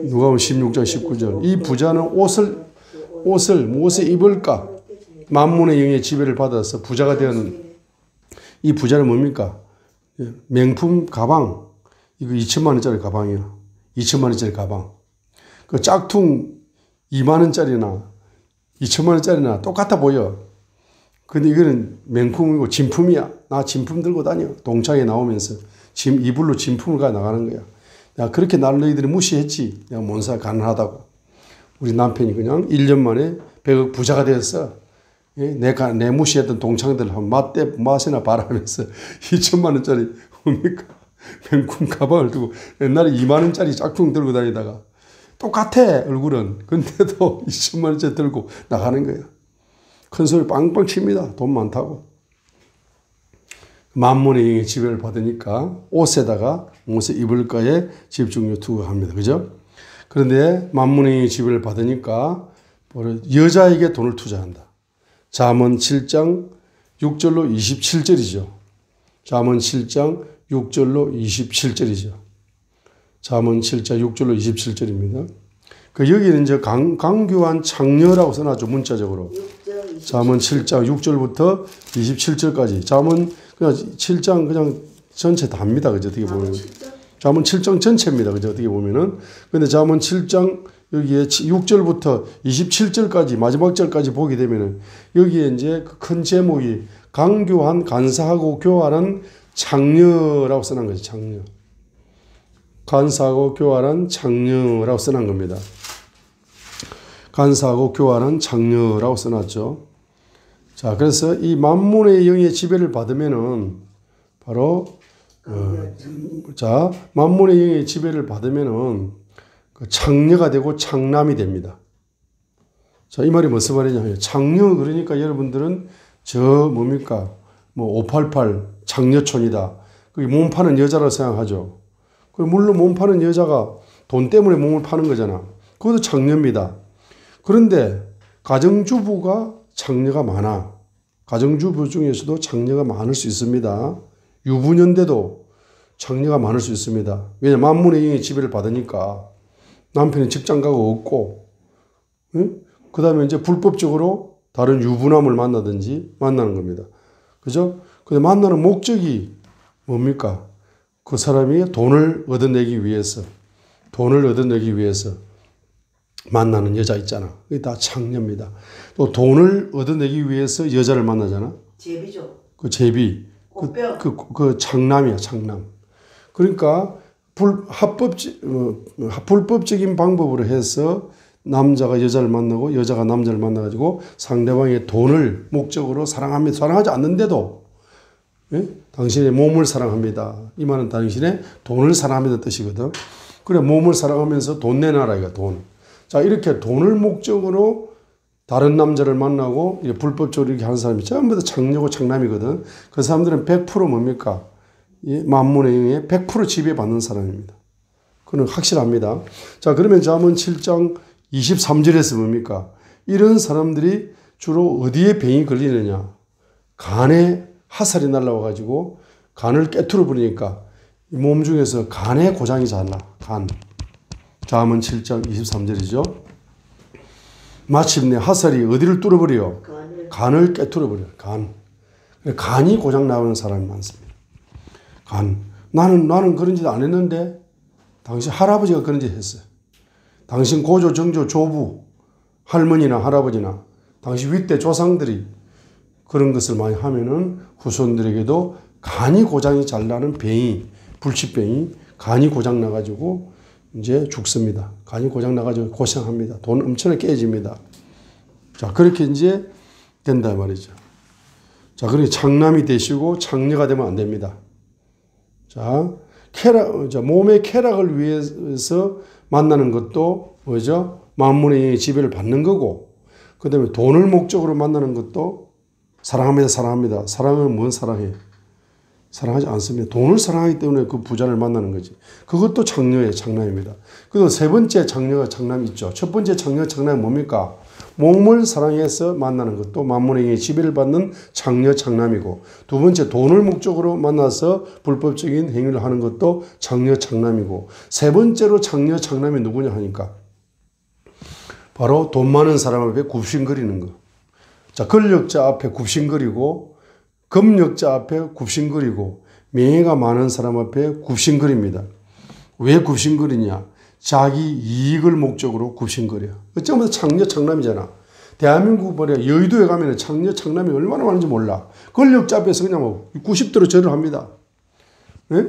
누가복음 16장 19절 이 부자는 무엇을 입을까? 만문의 영의 지배를 받아서 부자가 되었는 이 부자는 뭡니까? 명품 가방. 이거 2천만 원짜리 가방이야. 2천만 원짜리 가방. 그 짝퉁 2만 원짜리나 2천만 원짜리나 똑같아 보여. 근데 이거는 명품이고 진품이야. 나 진품 들고 다녀. 동창회 나오면서 이불로 진품을 가 나가는 거야. 내가 그렇게 나를 너희들이 무시했지. 내가 몬사 가난하다고. 우리 남편이 그냥 1년 만에 100억 부자가 되었어. 내 무시했던 동창들 한 맛이나 바라면서 2천만 원짜리 뭡니까? 명품 가방을 두고 옛날에 2만 원짜리 짝퉁 들고 다니다가 똑같아 얼굴은. 근데도 2천만 원짜리 들고 나가는 거야. 큰 소리 빵빵 칩니다. 돈 많다고. 만문의 영의 지배를 받으니까 옷에다가 무엇을 입을까에 집중력 투구합니다. 그죠? 그런데 만문의 영의 지배를 받으니까 여자에게 돈을 투자한다. 잠언 7장 6절로 27절이죠. 잠언 7장 6절로 27절이죠. 잠언 7장 6절로 27절입니다. 여기는 이제 강교한 창녀라고 써놨죠. 문자적으로. 잠언 7장 6절부터 27절까지. 잠언 그냥 7장 그냥 전체 답니다. 그죠? 어떻게 보면. 잠언 7장 전체입니다. 그죠? 어떻게 보면은. 근데 잠언 7장 여기에 6절부터 27절까지 마지막 절까지 보게 되면은 여기에 이제 큰 제목이 강교한 간사하고 교활한 창녀라고 써놓은 거죠. 창녀. 간사하고 교활한 창녀라고 써놓은 겁니다. 간사하고 교활한 창녀라고 써놨죠. 자, 그래서 이 만문의 영의 지배를 받으면은 바로 만문의 영의 지배를 받으면은 창녀가 되고 창남이 됩니다. 자, 이 말이 무슨 말이냐면 창녀 그러니까 여러분들은 뭡니까? 588 창녀촌이다. 그게 몸 파는 여자라고 생각하죠. 물론 몸 파는 여자가 돈 때문에 몸을 파는 거잖아. 그것도 창녀입니다. 그런데 가정주부가 창녀가 많아. 가정주부 중에서도 창녀가 많을 수 있습니다. 유부녀인데도 창녀가 많을 수 있습니다. 왜냐하면 만문의 영의 지배를 받으니까 남편이 직장 가고 없고, 그 다음에 이제 불법적으로 다른 유부남을 만나든지 만나는 겁니다. 그죠? 근데 만나는 목적이 뭡니까? 그 사람이 돈을 얻어내기 위해서 만나는 여자 있잖아. 그게 다 창녀입니다. 또 돈을 얻어내기 위해서 여자를 만나잖아. 제비죠. 그 제비. 그 창남이야, 창남. 그러니까 불법적인 방법으로 해서 남자가 여자를 만나고 여자가 남자를 만나가지고 상대방의 돈을 목적으로 사랑합니다. 사랑하지 않는데도 예? 당신의 몸을 사랑합니다. 이 말은 당신의 돈을 사랑합니다 뜻이거든. 그래 몸을 사랑하면서 돈 내놔라 이거 돈. 자 이렇게 돈을 목적으로 다른 남자를 만나고 불법적으로 이렇게 하는 사람이 전부 다 창녀고 창남이거든. 그 사람들은 100% 뭡니까? 이 만문의 영에 100% 지배받는 사람입니다. 그건 확실합니다. 자 그러면 잠언 7장 23절에서 뭡니까? 이런 사람들이 주로 어디에 병이 걸리느냐? 간에 화살이 날라와가지고 간을 깨트려 버리니까 몸 중에서 간에 고장이 잘 나. 간. 잠언 7장 23절이죠. 마침내 화살이 어디를 뚫어버려요? 간을 깨트려버려요. 간. 간이 고장 나오는 사람이 많습니다. 간. 나는 그런 짓 안 했는데 당신 할아버지가 그런 짓 했어요. 당신 고조, 정조, 조부, 할머니나 할아버지나 당신 윗대 조상들이 그런 것을 많이 하면은 후손들에게도 간이 고장이 잘 나는 병이, 불치병이 간이 고장 나가지고 이제 죽습니다. 간이 고장 나가지고 고생합니다. 돈 엄청나게 깨집니다. 자, 그렇게 이제 된다 말이죠. 자, 그러니 창남이 되시고 창녀가 되면 안 됩니다. 자, 몸의 쾌락을 위해서 만나는 것도 뭐죠? 만문의 영의 지배를 받는 거고, 그 다음에 돈을 목적으로 만나는 것도 사랑합니다, 사랑합니다. 사랑은 뭔 사랑해? 사랑하지 않습니다. 돈을 사랑하기 때문에 그 부자를 만나는 거지. 그것도 창녀의 창남입니다. 그리고 세 번째 창녀가 창남이 있죠. 첫 번째 창녀 창남이 뭡니까? 몸을 사랑해서 만나는 것도 만문의 영의 지배를 받는 창녀 창남이고, 두 번째 돈을 목적으로 만나서 불법적인 행위를 하는 것도 창녀 창남이고, 세 번째로 창녀 창남이 누구냐 하니까 바로 돈 많은 사람 앞에 굽신거리는 거. 자, 권력자 앞에 굽신거리고, 금력자 앞에 굽신거리고, 명예가 많은 사람 앞에 굽신거립니다. 왜 굽신거리냐? 자기 이익을 목적으로 굽신거려. 어쩌면 창녀 창남이잖아. 대한민국 말이야. 여의도에 가면 창녀 창남이 얼마나 많은지 몰라. 권력자 앞에서 그냥 뭐 90도로 절을 합니다. 네?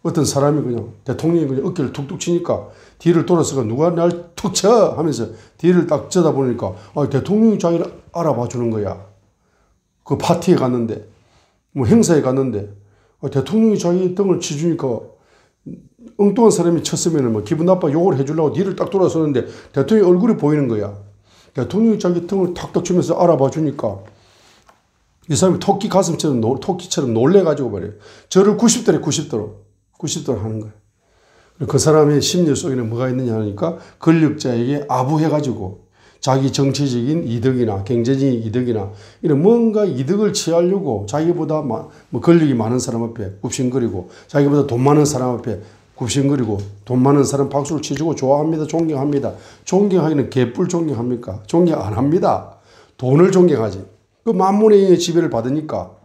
어떤 사람이 그냥 대통령이 그냥 어깨를 툭툭 치니까 뒤를 돌아서가 누가 날 툭 쳐 하면서 뒤를 딱 쳐다보니까 대통령이 자기를 알아봐 주는 거야. 그 파티에 갔는데 뭐 행사에 갔는데 대통령이 자기 등을 치주니까 엉뚱한 사람이 쳤으면 뭐 기분 나빠 욕을 해주려고 뒤를 딱 돌아서는데 대통령의 얼굴이 보이는 거야. 대통령이 자기 등을 탁탁 치면서 알아봐 주니까 이 사람이 토끼처럼 놀래가지고 말이에요. 저를 90도로 하는 거예요. 그 사람의 심리 속에는 뭐가 있느냐 하니까 권력자에게 아부해가지고 자기 정치적인 이득이나 경제적인 이득이나 이런 뭔가 이득을 취하려고 자기보다 뭐 권력이 많은 사람 앞에 굽신거리고 자기보다 돈 많은 사람 앞에 굽신거리고 돈 많은 사람 박수를 치주고 좋아합니다. 존경합니다. 존경하기는 개뿔 존경합니까? 존경 안 합니다. 돈을 존경하지. 그 만문의 영의 지배를 받으니까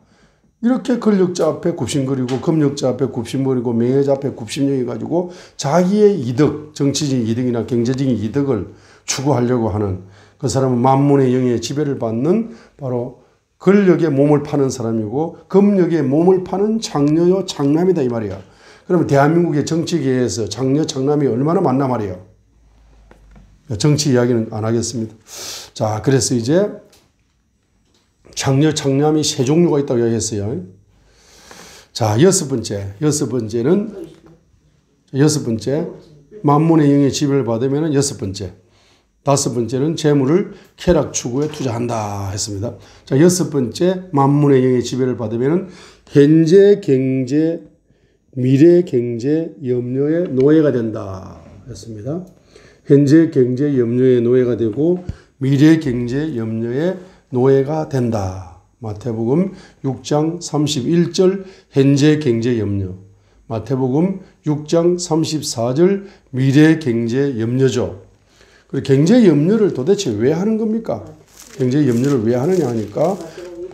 이렇게 권력자 앞에 굽신거리고 금력자 앞에 굽신거리고 명예자 앞에 굽신여겨가지고 자기의 이득, 정치적인 이득이나 경제적인 이득을 추구하려고 하는 그 사람은 만문의 영의 지배를 받는 바로 권력의 몸을 파는 사람이고 금력의 몸을 파는 창녀요 창남이다 이 말이야. 그러면 대한민국의 정치계에서 창녀 창남이 얼마나 많나 말이에요. 정치 이야기는 안 하겠습니다. 자, 그래서 이제 창녀 창남이 세 종류가 있다고 이야기했어요. 자, 여섯 번째 만문의 영의 지배를 받으면 여섯 번째. 다섯 번째는 재물을 쾌락 추구에 투자한다 했습니다. 자, 여섯 번째 만문의 영의 지배를 받으면 현재 경제, 미래 경제 염려의 노예가 된다 했습니다. 현재 경제 염려의 노예가 되고 미래 경제 염려의 노예가 된다. 마태복음 6장 31절 현재 경제 염려, 마태복음 6장 34절 미래 경제 염려죠. 그리고 경제 염려를 도대체 왜 하는 겁니까? 경제 염려를 왜 하느냐 하니까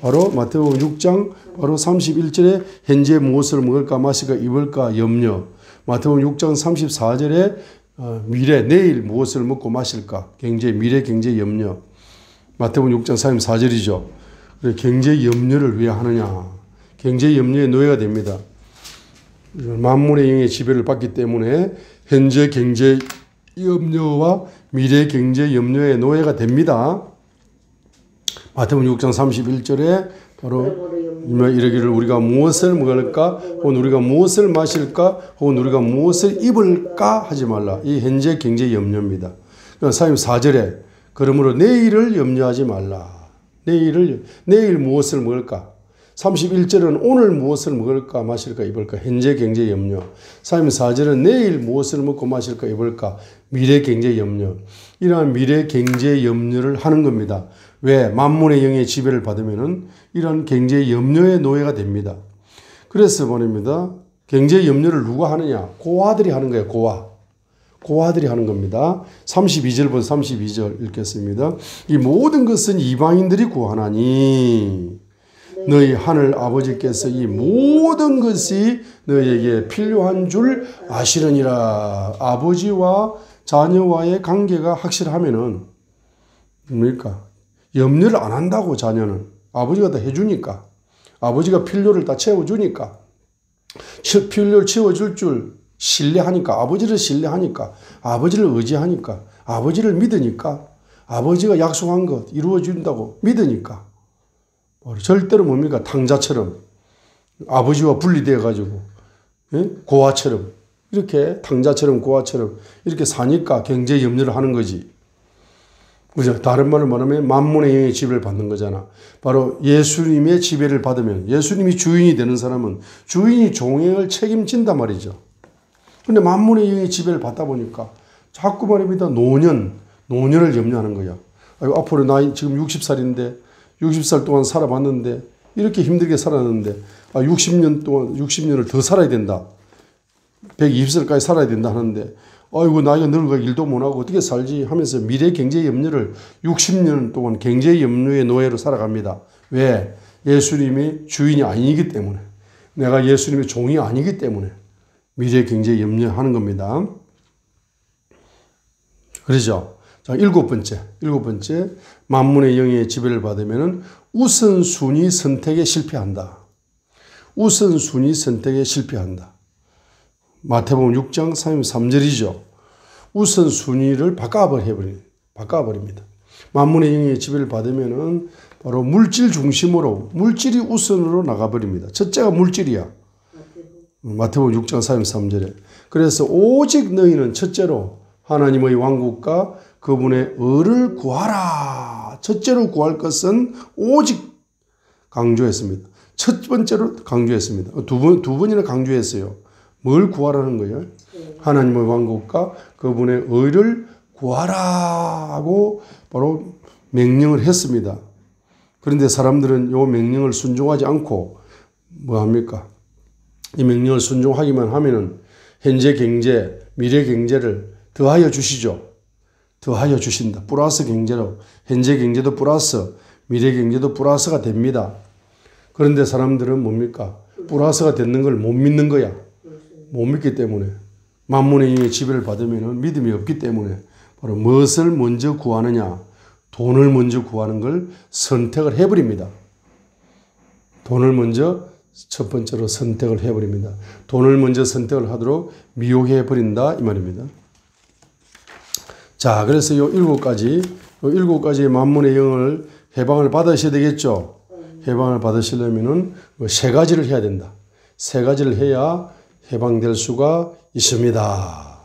바로 마태복음 6장 바로 31절에 현재 무엇을 먹을까 마실까 입을까 염려, 마태복음 6장 34절에 미래 내일 무엇을 먹고 마실까 미래 경제 염려, 마태복음 6장 34절이죠. 경제 염려를 왜 하느냐? 경제 염려의 노예가 됩니다. 만문의 영의 지배를 받기 때문에 현재 경제 염려와 미래 경제 염려의 노예가 됩니다. 마태복음 6장 31절에 바로 이르기를 우리가 무엇을 먹을까 혹은 우리가 무엇을 마실까 혹은 우리가 무엇을 입을까 하지 말라. 이 현재 경제 염려입니다. 사님 4절에 그러므로 내일을 염려하지 말라. 내일 무엇을 먹을까? 31절은 오늘 무엇을 먹을까 마실까 입을까 현재 경제 염려. 34절은 내일 무엇을 먹고 마실까 입을까 미래 경제 염려. 이러한 미래 경제 염려를 하는 겁니다. 왜? 만문의 영의 지배를 받으면은 이러한 경제 염려의 노예가 됩니다. 그래서 말입니다. 경제 염려를 누가 하느냐? 고아들이 하는 거예요. 고아들이 하는 겁니다. 32절부터 32절 읽겠습니다. 이 모든 것은 이방인들이 구하나니 너희 하늘 아버지께서 이 모든 것이 너희에게 필요한 줄 아시느니라. 아버지와 자녀와의 관계가 확실하면은 뭡니까? 염려를 안 한다고. 자녀는 아버지가 다 해주니까, 아버지가 필요를 다 채워주니까, 필요를 채워줄 줄 신뢰하니까, 아버지를 신뢰하니까, 아버지를 의지하니까, 아버지를 믿으니까, 아버지가 약속한 것 이루어준다고 믿으니까, 절대로 뭡니까? 탕자처럼 아버지와 분리되어 가지고 고아처럼 이렇게 탕자처럼 고아처럼 이렇게 사니까 경제 염려를 하는 거지. 그죠? 다른 말로 말하면 만문의 영의 지배를 받는 거잖아. 바로 예수님의 지배를 받으면, 예수님이 주인이 되는 사람은 주인이 종행을 책임진단 말이죠. 근데 만문의 영의 지배를 받다 보니까 자꾸 말입니다. 노년을 염려하는 거야. 아이고, 앞으로 나이 지금 60살인데 60살 동안 살아봤는데 이렇게 힘들게 살았는데 60년 동안 60년을 더 살아야 된다. 120살까지 살아야 된다 하는데 아이고 나이가 늙어 일도 못하고 어떻게 살지 하면서 미래 경제 염려를 60년 동안 경제 염려의 노예로 살아갑니다. 왜? 예수님이 주인이 아니기 때문에, 내가 예수님의 종이 아니기 때문에 미래 경제 염려하는 겁니다. 그러죠? 자, 일곱 번째. 만문의 영의 지배를 받으면 우선순위 선택에 실패한다. 마태복음 6장 33절이죠. 우선순위를 바꿔버립니다. 만문의 영의 지배를 받으면 바로 물질 중심으로, 물질이 우선으로 나가버립니다. 첫째가 물질이야. 마태복음 6장 33절에. 그래서 오직 너희는 첫째로 하나님의 왕국과 그분의 의를 구하라. 첫째로 구할 것은 오직 강조했습니다. 첫 번째로 강조했습니다. 두 번이나 강조했어요. 뭘 구하라는 거예요? 하나님의 왕국과 그분의 의를 구하라 하고 바로 명령을 했습니다. 그런데 사람들은 이 명령을 순종하지 않고 뭐 합니까? 이 명령을 순종하기만 하면은 현재 경제, 미래 경제를 더하여 주시죠. 더하여 주신다. 플러스 경제로 현재 경제도 플러스, 미래 경제도 플러스가 됩니다. 그런데 사람들은 뭡니까? 플러스가 되는 걸 못 믿는 거야. 못 믿기 때문에, 만문의 영의 지배를 받으면 믿음이 없기 때문에 바로 무엇을 먼저 구하느냐? 돈을 먼저 구하는 걸 선택을 해버립니다. 돈을 먼저 첫 번째로 선택을 해버립니다. 돈을 먼저 선택을 하도록 미혹해버린다 이 말입니다. 자, 그래서 요 일곱 가지의 만문의 영을 해방을 받으셔야 되겠죠. 해방을 받으시려면은 세 가지를 해야 된다. 세 가지를 해야 해방될 수가 있습니다.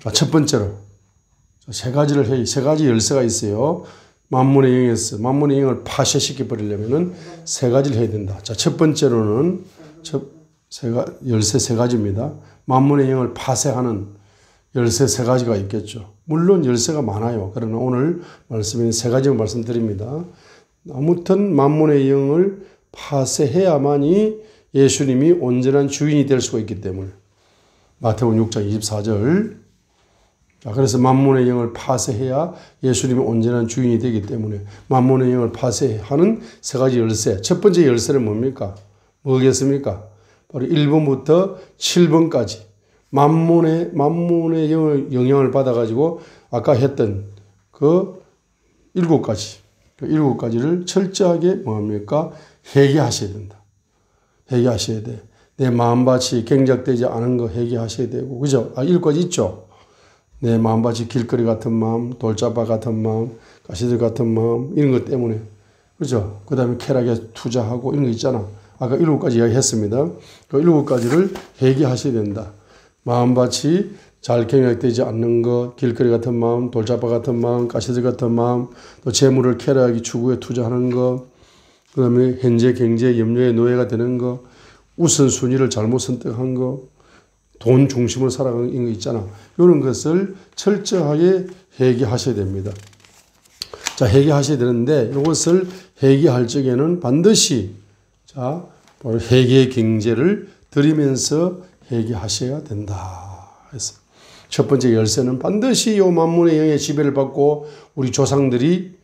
자, 첫 번째로 세 가지를 해. 세 가지 열쇠가 있어요. 만문의 영에서 만문의 영을 파쇄시켜 버리려면은 세 가지를 해야 된다. 자, 첫 번째로는 열쇠 세 가지입니다. 만문의 영을 파쇄하는 열쇠 세 가지가 있겠죠. 물론 열쇠가 많아요. 그러나 오늘 말씀에 세 가지만 말씀드립니다. 아무튼 만문의 영을 파쇄해야만이 예수님이 온전한 주인이 될 수가 있기 때문에. 마태복음 6장 24절. 자, 그래서 만문의 영을 파쇄해야 예수님이 온전한 주인이 되기 때문에 만문의 영을 파쇄하는 세 가지 열쇠. 첫 번째 열쇠는 뭡니까? 뭐겠습니까? 바로 1번부터 7번까지 만문의 영향을 받아가지고 아까 했던 그 7가지. 그 7가지를 철저하게 뭐합니까? 회개하셔야 된다. 회개하셔야 돼. 내 마음밭이 경작되지 않은 거 회개하셔야 되고, 그죠? 1까지 있죠? 내 마음밭이 길거리 같은 마음, 돌잡아 같은 마음, 가시들 같은 마음, 이런 것 때문에. 그죠? 그 다음에 쾌락에 투자하고 이런 거 있잖아. 아까 7가지 이야기했습니다. 그 7가지를 회개하셔야 된다. 마음밭이 잘 경작되지 않는 것, 길거리 같은 마음, 돌잡아 같은 마음, 가시들 같은 마음, 또 재물을 쾌락이 추구에 투자하는 것, 그 다음에 현재 경제 염려의 노예가 되는 것, 우선순위를 잘못 선택한 것, 돈 중심으로 살아가는 거 있잖아. 이런 것을 철저하게 회개하셔야 됩니다. 자, 회개하셔야 되는데 이것을 회개할 적에는 반드시 자, 바로 회개의 경제를 드리면서 회개하셔야 된다. 그래서 첫 번째 열쇠는 반드시 이 만문의 영의 지배를 받고 우리 조상들이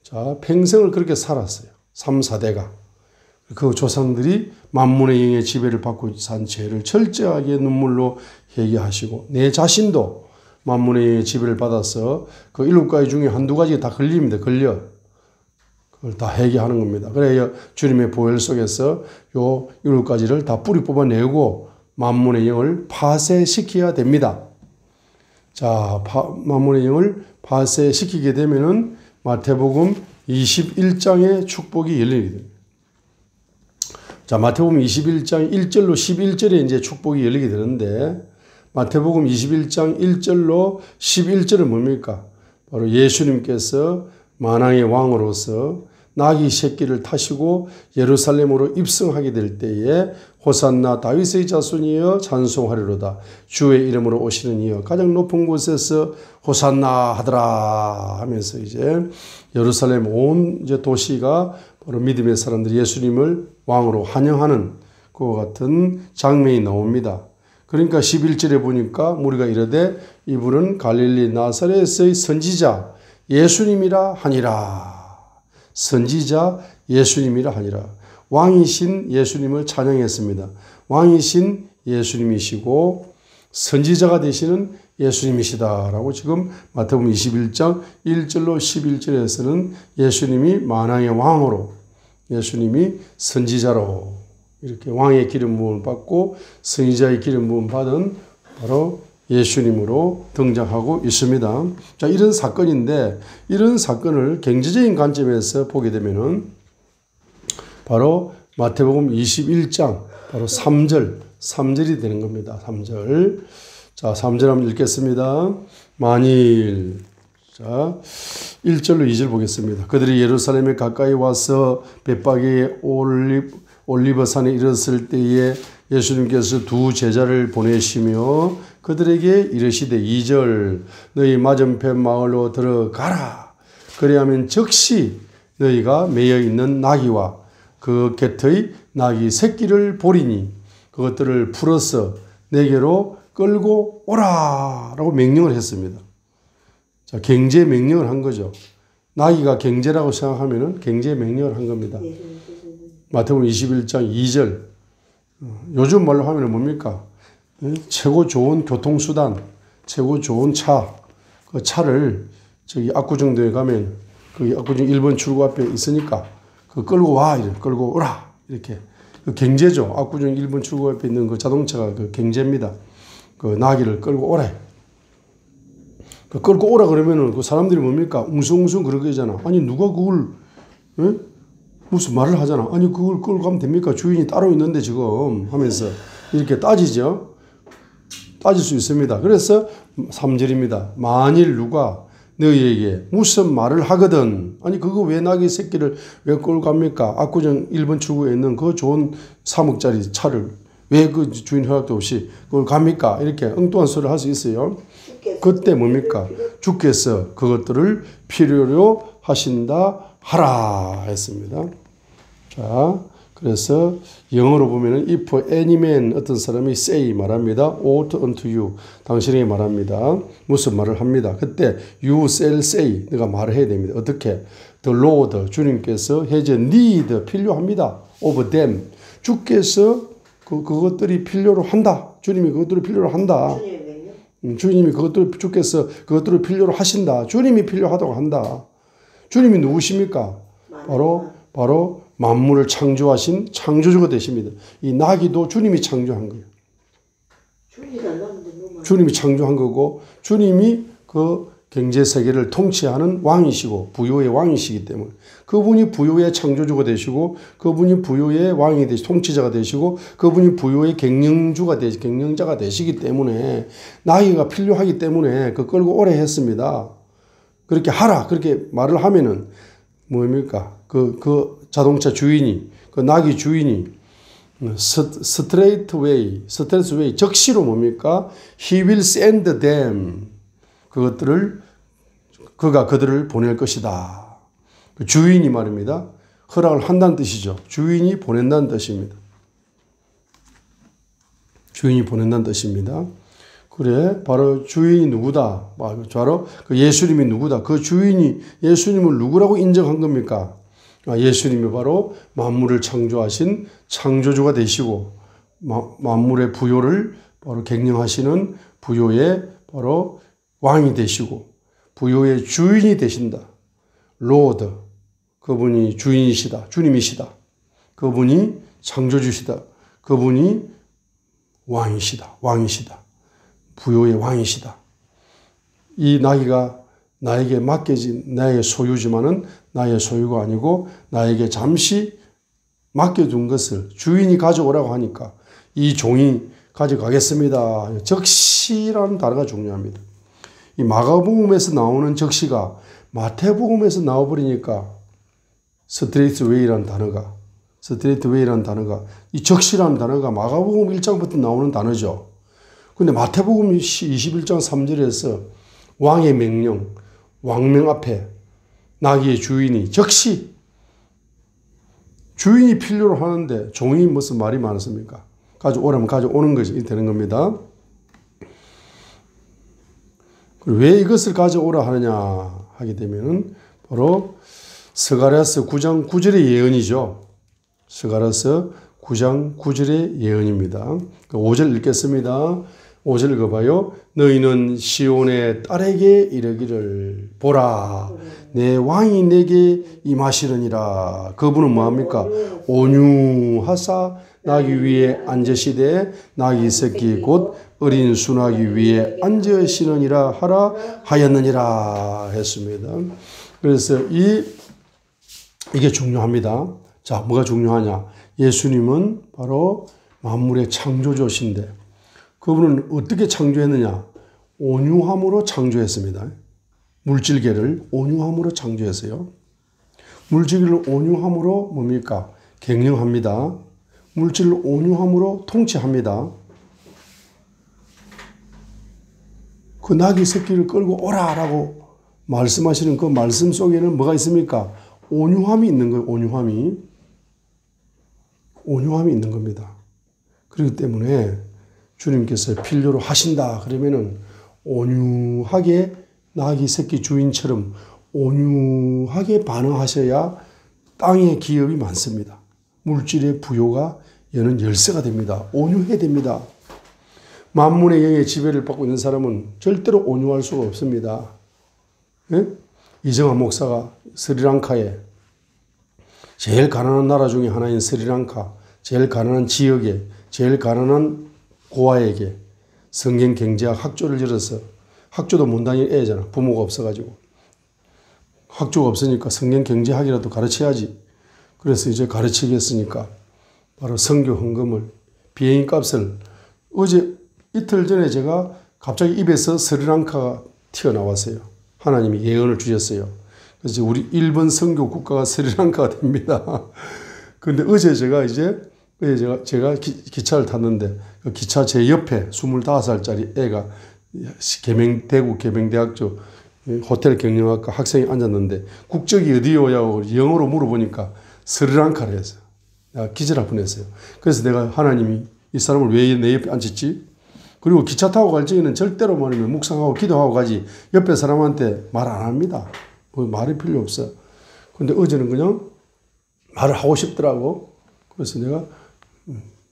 자, 평생을 그렇게 살았어요. 3, 4대가. 그 조상들이 만문의 영의 지배를 받고 산 죄를 철저하게 눈물로 회개하시고 내 자신도 만문의 영의 지배를 받아서 그 7가지 중에 한두 가지가 다 걸립니다. 걸려. 그걸 다 회개하는 겁니다. 그래야 주님의 보혈 속에서 요 7가지를 다 뿌리 뽑아내고 만문의 영을 파쇄시켜야 됩니다. 자, 만문의 영을 파쇄시키게 되면은 마태복음 21장의 축복이 열리게 됩니다. 자, 마태복음 21장 1절로 11절에 이제 축복이 열리게 되는데 마태복음 21장 1절로 11절은 뭡니까? 바로 예수님께서 만왕의 왕으로서 나귀 새끼를 타시고 예루살렘으로 입성하게 될 때에 호산나 다윗의 자손이여 찬송하리로다. 주의 이름으로 오시는 이여 가장 높은 곳에서 호산나 하더라 하면서 이제 예루살렘 온 이제 도시가 바로 믿음의 사람들이 예수님을 왕으로 환영하는 그와 같은 장면이 나옵니다. 그러니까 11절에 보니까 우리가 이르되 이분은 갈릴리 나사렛의 선지자 예수님이라 하니라. 선지자 예수님이라 하니라. 왕이신 예수님을 찬양했습니다. 왕이신 예수님이시고 선지자가 되시는 예수님이시다라고 지금 마태복음 21장 1절로 11절에서는 예수님이 만왕의 왕으로 예수님이 선지자로 이렇게 왕의 기름 부음을 받고 선지자의 기름 부음 받은 바로 예수님으로 등장하고 있습니다. 자, 이런 사건인데 이런 사건을 경제적인 관점에서 보게 되면은 바로 마태복음 21장 바로 3절이 되는 겁니다. 3절. 자, 3절 한번 읽겠습니다. 만일 자, 1절로 2절 보겠습니다. 그들이 예루살렘에 가까이 와서 벳바게의 올리브산에 이르렀을 때에 예수님께서 두 제자를 보내시며 그들에게 이르시되 2절 너희 맞은편 마을로 들어가라. 그리하면 즉시 너희가 매여 있는 나귀와 그 곁의 나귀 새끼를 보리니 그것들을 풀어서 내게로 끌고 오라 라고 명령을 했습니다. 자, 경제 명령을 한 거죠. 나귀가 경제라고 생각하면 경제 명령을 한 겁니다. 마태복음 21장 2절. 요즘 말로 하면 뭡니까? 최고 좋은 교통수단, 최고 좋은 차. 그 차를 저기 압구정도에 가면 그 압구정 1번 출구 앞에 있으니까 그 끌고 와, 이렇게 끌고 오라. 이렇게. 그 경제죠. 압구정 1번 출구 앞에 있는 그 자동차가 그 경제입니다. 그 나귀를 끌고 오래. 그 끌고 오라 그러면은 그 사람들이 뭡니까? 웅성웅성 그러잖아. 아니, 누가 그걸, 에? 무슨 말을 하잖아. 아니, 그걸 끌고 가면 됩니까? 주인이 따로 있는데 지금 하면서 이렇게 따지죠. 따질 수 있습니다. 그래서 3절입니다. 만일 누가 너희에게 무슨 말을 하거든. 아니, 그거 왜 나귀 새끼를 왜 끌고 갑니까? 압구정 1번 출구에 있는 그 좋은 3억짜리 차를 왜 그 주인 허락도 없이 그걸 갑니까? 이렇게 엉뚱한 소리를 할 수 있어요. 그때 뭡니까? 주께서 그것들을 필요로 하신다 하라 했습니다. 자, 그래서 영어로 보면은 if any man 어떤 사람이 say 말합니다. ought unto you 당신에게 말합니다. 무슨 말을 합니다. 그때 you shall say 내가 말을 해야 됩니다. 어떻게? The Lord 주님께서 has need 필요합니다. of them 주께서 그것들이 필요로 한다. 주님이 그것들을 필요로 한다. 주님이 주께서 그것들을 필요로 하신다. 주님이 필요하다고 한다. 주님이 누구십니까? 바로 만물을 창조하신 창조주가 되십니다. 이 나귀도 주님이 창조한 거예요. 주님이 창조한 거고 주님이 그 경제 세계를 통치하는 왕이시고 부요의 왕이시기 때문에 그분이 부요의 창조주가 되시고 그분이 부요의 왕이 되시 통치자가 되시고 그분이 부요의 경영자가 되시기 때문에 나귀가 필요하기 때문에 그 끌고 오래 했습니다. 그렇게 하라 그렇게 말을 하면은 뭡니까? 그 자동차 주인이 그 나귀 주인이 스트레이트 웨이 적시로 뭡니까? He will send them 그가 그들을 보낼 것이다. 주인이 말입니다. 허락을 한다는 뜻이죠. 주인이 보낸다는 뜻입니다. 주인이 보낸다는 뜻입니다. 그래, 바로 주인이 누구다? 바로 그 예수님이 누구다? 그 주인이 예수님을 누구라고 인정한 겁니까? 예수님이 바로 만물을 창조하신 창조주가 되시고 만물의 부요를 바로 경영하시는 부요의 바로 왕이 되시고 부요의 주인이 되신다. 로드, 그분이 주인이시다. 주님이시다. 그분이 창조주시다. 그분이 왕이시다. 부요의 왕이시다. 이 나귀가 나에게 맡겨진 나의 소유지만은 나의 소유가 아니고 나에게 잠시 맡겨둔 것을 주인이 가져오라고 하니까 이 종이 가져가겠습니다. 적시라는 단어가 중요합니다. 이 마가복음에서 나오는 적시가 마태복음에서 나와버리니까 스트레이트 웨이라는 단어가 이 적시라는 단어가 마가복음 1장부터 나오는 단어죠. 근데 마태복음 21장 3절에서 왕의 명령, 왕명 앞에 나귀의 주인이 적시 주인이 필요로 하는데 종이 무슨 말이 많습니까? 가져오라면 가져오는 것이 되는 겁니다. 왜 이것을 가져오라 하느냐 하게 되면은 바로 스가랴서 9장 9절의 예언이죠. 스가랴서 9장 9절의 예언입니다. 5절 읽겠습니다. 5절 읽어봐요. 너희는 시온의 딸에게 이르기를 보라 내 왕이 내게 임하시느니라. 그분은 뭐합니까? 온유하사 나귀 위에 앉으시되 나귀 새끼 곧 어린 수나귀 위에 앉으시느니라 하라 하였느니라 했습니다. 그래서 이게 중요합니다. 자, 뭐가 중요하냐? 예수님은 바로 만물의 창조주신데 그분은 어떻게 창조했느냐? 온유함으로 창조했습니다. 물질계를 온유함으로 창조했어요. 물질계를 온유함으로 뭡니까? 경영합니다. 물질을 온유함으로 통치합니다. 그 나귀 새끼를 끌고 오라라고 말씀하시는 그 말씀 속에는 뭐가 있습니까? 온유함이 있는 거예요. 온유함이 있는 겁니다. 그렇기 때문에 주님께서 필요로 하신다 그러면은 온유하게 나귀 새끼 주인처럼 온유하게 반응하셔야 땅의 기업이 많습니다. 물질의 부요가 얘는 열쇠가 됩니다. 온유해야 됩니다. 만문의 영의 지배를 받고 있는 사람은 절대로 온유할 수가 없습니다. 예? 이정환 목사가 스리랑카에 제일 가난한 나라 중에 하나인 스리랑카, 제일 가난한 지역에, 제일 가난한 고아에게 성경 경제학 학교를 열어서 학교도 못 다닐 애잖아. 부모가 없어가지고. 학교가 없으니까 성경 경제학이라도 가르쳐야지. 그래서 이제 가르치겠으니까 바로 선교 헌금을 비행기 값을 이틀 전에 제가 갑자기 입에서 스리랑카가 튀어나왔어요. 하나님이 예언을 주셨어요. 그래서 우리 일본 선교 국가가 스리랑카가 됩니다. 그런데 어제 제가 기차를 탔는데 그 기차 제 옆에 25살짜리 애가 대구 계명대학교 호텔 경영학과 학생이 앉았는데 국적이 어디요냐고 영어로 물어보니까 스리랑카를 했어요. 내가 기절할 뻔했어요. 그래서 내가 하나님이 이 사람을 왜 내 옆에 앉혔지? 그리고 기차 타고 갈 적에는 절대로 말하면 묵상하고 기도하고 가지 옆에 사람한테 말 안 합니다. 말이 필요 없어. 근데 어제는 그냥 말을 하고 싶더라고. 그래서 내가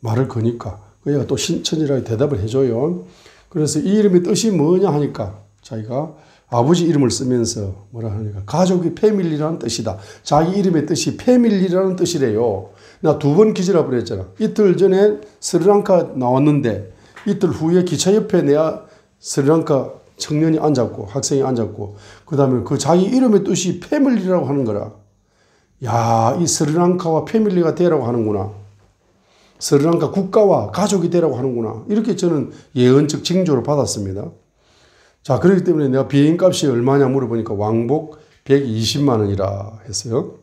말을 거니까 그 애가 또 친절하게 대답을 해줘요. 그래서 이 이름의 뜻이 뭐냐 하니까 자기가 아버지 이름을 쓰면서 뭐라 하니까 가족이 패밀리라는 뜻이다. 자기 이름의 뜻이 패밀리라는 뜻이래요. 나 2번 기절해 버렸잖아. 이틀 전에 스리랑카 나왔는데 이틀 후에 기차 옆에 내가 스리랑카 청년이 앉았고 학생이 앉았고 그 다음에 그 자기 이름의 뜻이 패밀리라고 하는 거라. 야, 이 스리랑카와 패밀리가 되라고 하는구나. 스리랑카 국가와 가족이 되라고 하는구나. 이렇게 저는 예언적 징조를 받았습니다. 자, 그렇기 때문에 내가 비행값이 얼마냐 물어보니까 왕복 120만 원이라 했어요.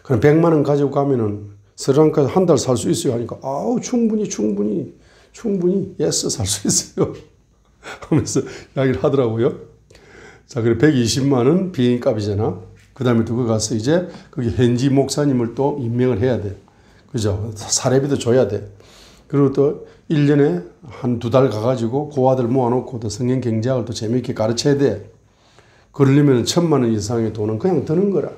그럼 100만 원 가지고 가면은 스리랑카에서 한 달 살 수 있어요 하니까 아우 충분히 예스 살 수 있어요 하면서 이야기를 하더라고요. 자, 그래 120만 원 비행값이잖아. 그 다음에 또 그 가서 이제 거기 현지 목사님을 또 임명을 해야 돼. 그죠? 사례비도 줘야 돼. 그리고 또 1년에 한 2달 가가지고 고아들 모아놓고 또 성경 경제학을 또 재미있게 가르쳐야 돼. 그러려면 1,000만 원 이상의 돈은 그냥 드는 거라.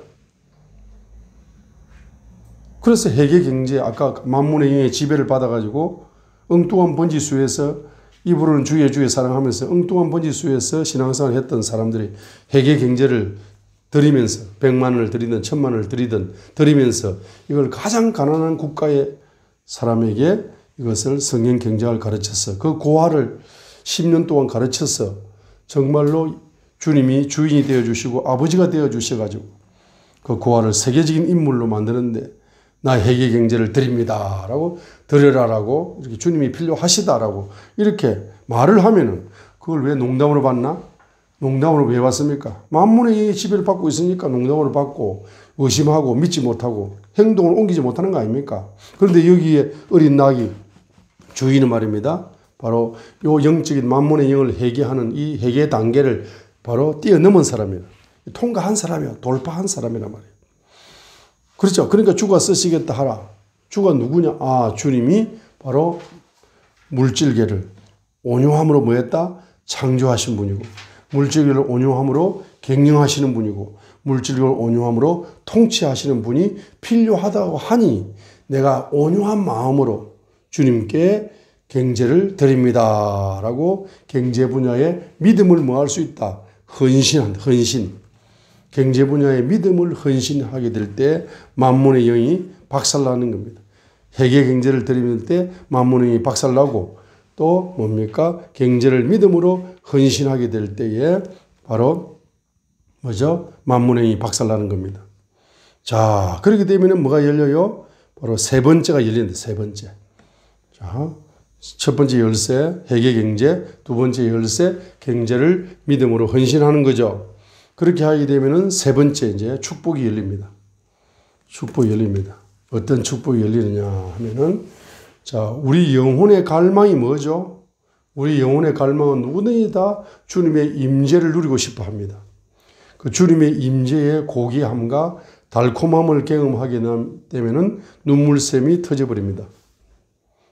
그래서 회계 경제, 아까 만문의 영의 지배를 받아가지고 엉뚱한 번지수에서 입으로는 주의 사랑하면서 엉뚱한 번지수에서 신앙생활을 했던 사람들이 회계 경제를 드리면서 100만 원을 드리든 1,000만 원을 드리면서 이걸 가장 가난한 국가의 사람에게 이것을 성경 경제학을 가르쳐서 그 고아를 10년 동안 가르쳐서 정말로 주님이 주인이 되어주시고 아버지가 되어주셔가지고 그 고아를 세계적인 인물로 만드는데 나 회계 경제를 드립니다 라고 드려라라고 이렇게 주님이 필요하시다라고 이렇게 말을 하면은 그걸 왜 농담으로 받나? 농담으로 왜 받습니까? 만문의 지배를 받고 있으니까 농담으로 받고 의심하고 믿지 못하고 행동을 옮기지 못하는 거 아닙니까? 그런데 여기에 어린 낙이 주인은 말입니다. 바로 요 영적인 만문의 영을 회개하는 이 회개 단계를 바로 뛰어넘은 사람이에요. 통과한 사람이야. 돌파한 사람이란 말이에요. 그렇죠. 그러니까 주가 쓰시겠다 하라. 주가 누구냐? 아, 주님이 바로 물질계를 온유함으로 뭐 했다? 창조하신 분이고 물질계를 온유함으로 경영하시는 분이고 물질계를 온유함으로 통치하시는 분이 필요하다고 하니 내가 온유한 마음으로 주님께 경제를 드립니다 라고 경제 분야의 믿음을 뭐 할 수 있다? 헌신. 경제 분야의 믿음을 헌신하게 될 때 만문의 영이 박살나는 겁니다. 회계 경제를 드리는 때 만문의 영이 박살나고 또 뭡니까? 경제를 믿음으로 헌신하게 될 때에 바로 뭐죠? 만문의 영이 박살나는 겁니다. 자, 그렇게 되면 뭐가 열려요? 바로 세 번째가 열린다. 세 번째. 자, 첫 번째 열쇠 회계 경제, 두 번째 열쇠 경제를 믿음으로 헌신하는 거죠. 그렇게 하게 되면은 세 번째 이제 축복이 열립니다. 축복이 열립니다. 어떤 축복이 열리느냐 하면은 자, 우리 영혼의 갈망이 뭐죠? 우리 영혼의 갈망은 누구든지 다 주님의 임재를 누리고 싶어 합니다. 그 주님의 임재의 고귀함과 달콤함을 경험하게 되면은 눈물샘이 터져버립니다.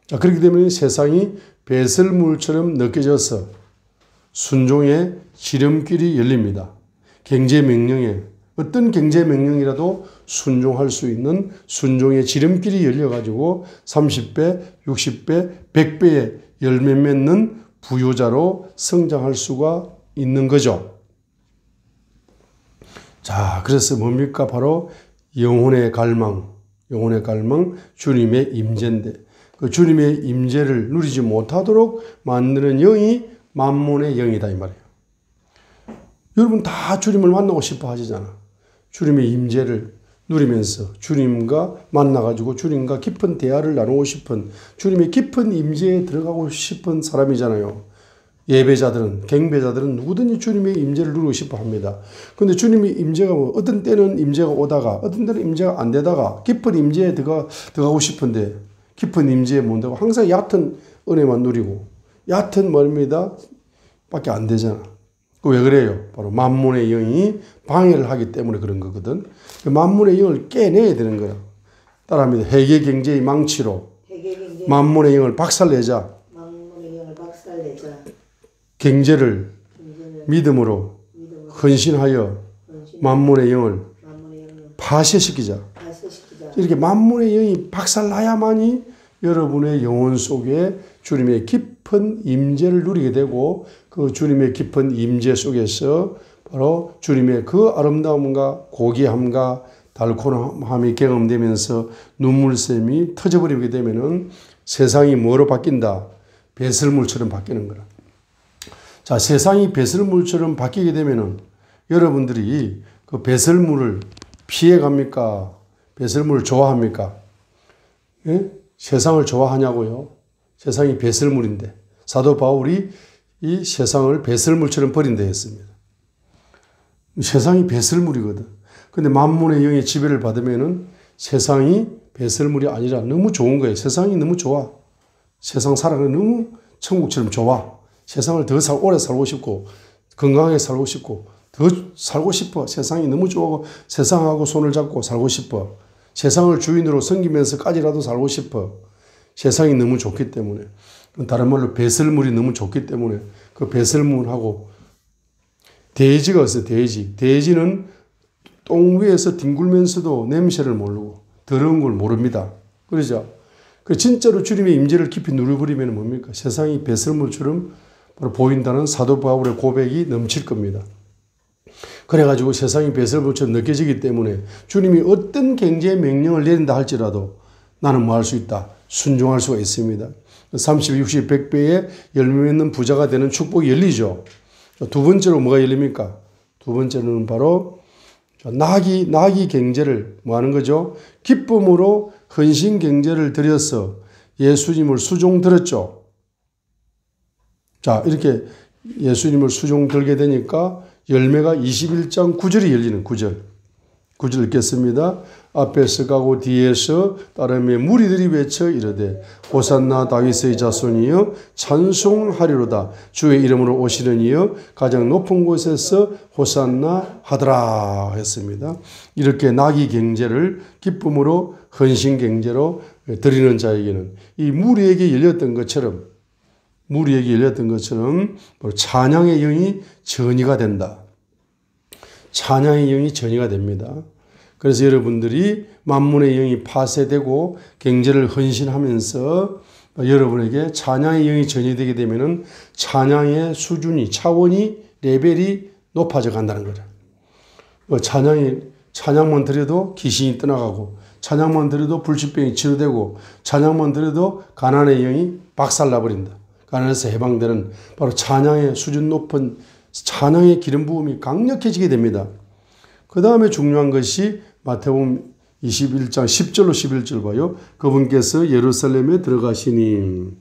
자, 그렇게 되면 세상이 배설물처럼 느껴져서 순종의 지름길이 열립니다. 경제 명령에 어떤 경제 명령이라도 순종할 수 있는 순종의 지름길이 열려가지고 30배, 60배, 100배의 열매 맺는 부유자로 성장할 수가 있는 거죠. 자, 그래서 뭡니까? 바로 영혼의 갈망, 주님의 임재인데 그 주님의 임재를 누리지 못하도록 만드는 영이 만문의 영이다 이 말이에요. 여러분 다 주님을 만나고 싶어 하시잖아. 주님의 임재를 누리면서 주님과 만나가지고 주님과 깊은 대화를 나누고 싶은 주님의 깊은 임재에 들어가고 싶은 사람이잖아요. 예배자들은 경배자들은 누구든지 주님의 임재를 누리고 싶어 합니다. 그런데 주님의 임재가 어떤 때는 임재가 오다가 어떤 때는 임재가 안 되다가 깊은 임재에 들어가고 싶은데 깊은 임재에 못 되고 항상 얕은 은혜만 누리고 얕은 말입니다. 밖에 안 되잖아. 왜 그래요? 바로 만문의 영이 방해를 하기 때문에 그런 거거든. 만문의 영을 깨내야 되는 거야. 따라합니다. 회계 경제의 망치로 만문의 영을 박살내자. 경제를 믿음으로 헌신하여 만문의 영을 파쇄시키자. 이렇게 만문의 영이 박살나야만이 여러분의 영혼 속에 주님의 깊은 임재를 누리게 되고 그 주님의 깊은 임재 속에서 바로 주님의 그 아름다움과 고귀함과 달콤함이 경험되면서 눈물샘이 터져버리게 되면은 세상이 뭐로 바뀐다? 배설물처럼 바뀌는 거라. 자, 세상이 배설물처럼 바뀌게 되면은 여러분들이 그 배설물을 피해 갑니까? 배설물을 좋아합니까? 예? 세상을 좋아하냐고요? 세상이 배설물인데 사도 바울이 이 세상을 배설물처럼 버린다 했습니다. 세상이 배설물이거든. 근데 만문의 영의 지배를 받으면은 세상이 배설물이 아니라 너무 좋은 거예요. 세상이 너무 좋아. 세상 살아가는 너무 천국처럼 좋아. 세상을 더 오래 살고 싶고 건강하게 살고 싶고 더 살고 싶어. 세상이 너무 좋아하고 세상하고 손을 잡고 살고 싶어. 세상을 주인으로 섬기면서까지라도 살고 싶어. 세상이 너무 좋기 때문에. 다른 말로 배설물이 너무 좋기 때문에 그 배설물하고 돼지가 있어요. 돼지. 돼지는 똥 위에서 뒹굴면서도 냄새를 모르고 더러운 걸 모릅니다. 그러죠? 그 진짜로 주님의 임재를 깊이 누려버리면 뭡니까? 세상이 배설물처럼 바로 보인다는 사도 바울의 고백이 넘칠 겁니다. 그래가지고 세상이 배설물처럼 느껴지기 때문에 주님이 어떤 경제의 명령을 내린다 할지라도 나는 뭐 할 수 있다? 순종할 수가 있습니다. 30, 60, 100배의 열매 맺는 부자가 되는 축복이 열리죠. 두 번째로 뭐가 열립니까? 두 번째는 바로 나기 경제를 뭐 하는 거죠? 기쁨으로 헌신 경제를 드려서 예수님을 수종 들었죠. 자, 이렇게 예수님을 수종 들게 되니까 열매가 21장 9절이 열리는 9절. 9절 읽겠습니다. 앞에서 가고 뒤에서 따르며 무리들이 외쳐 이르되 호산나 다윗의 자손이여 찬송하리로다. 주의 이름으로 오시는 이여 가장 높은 곳에서 호산나 하더라 했습니다. 이렇게 나기 경제를 기쁨으로 헌신 경제로 드리는 자에게는 이 무리에게 열렸던 것처럼 바로 찬양의 영이 전이가 된다. 찬양의 영이 전이가 됩니다. 그래서 여러분들이 만문의 영이 파쇄되고 경제를 헌신하면서 여러분에게 찬양의 영이 전이되게 되면은 찬양의 수준이, 차원이, 레벨이 높아져 간다는 거죠. 찬양만 드려도 귀신이 떠나가고, 찬양만 드려도 불치병이 치료되고, 찬양만 드려도 가난의 영이 박살나버린다. 가난에서 해방되는 바로 찬양의 수준 높은 찬양의 기름 부음이 강력해지게 됩니다. 그 다음에 중요한 것이 마태복음 21장 10절로 11절 봐요. 그분께서 예루살렘에 들어가시니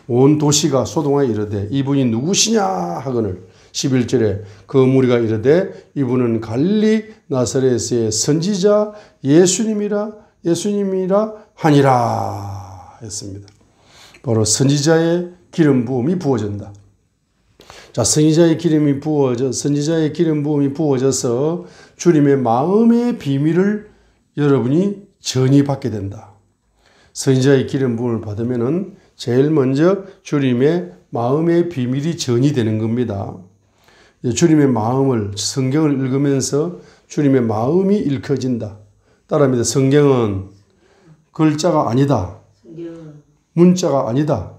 온 도시가 소동하여 이르되 이분이 누구시냐 하거늘 11절에 그 무리가 이르되 이분은 갈릴리 나사렛의 선지자 예수님이라 하니라 했습니다. 바로 선지자의 기름 부음이 부어진다. 자, 선지자의 기름 부음이 부어져서 주님의 마음의 비밀을 여러분이 전이받게 된다. 선지자의 기름 부음을 받으면은 제일 먼저 주님의 마음의 비밀이 전이되는 겁니다. 주님의 마음을 성경을 읽으면서 주님의 마음이 읽혀진다. 따라합니다. 성경은 글자가 아니다. 문자가 아니다.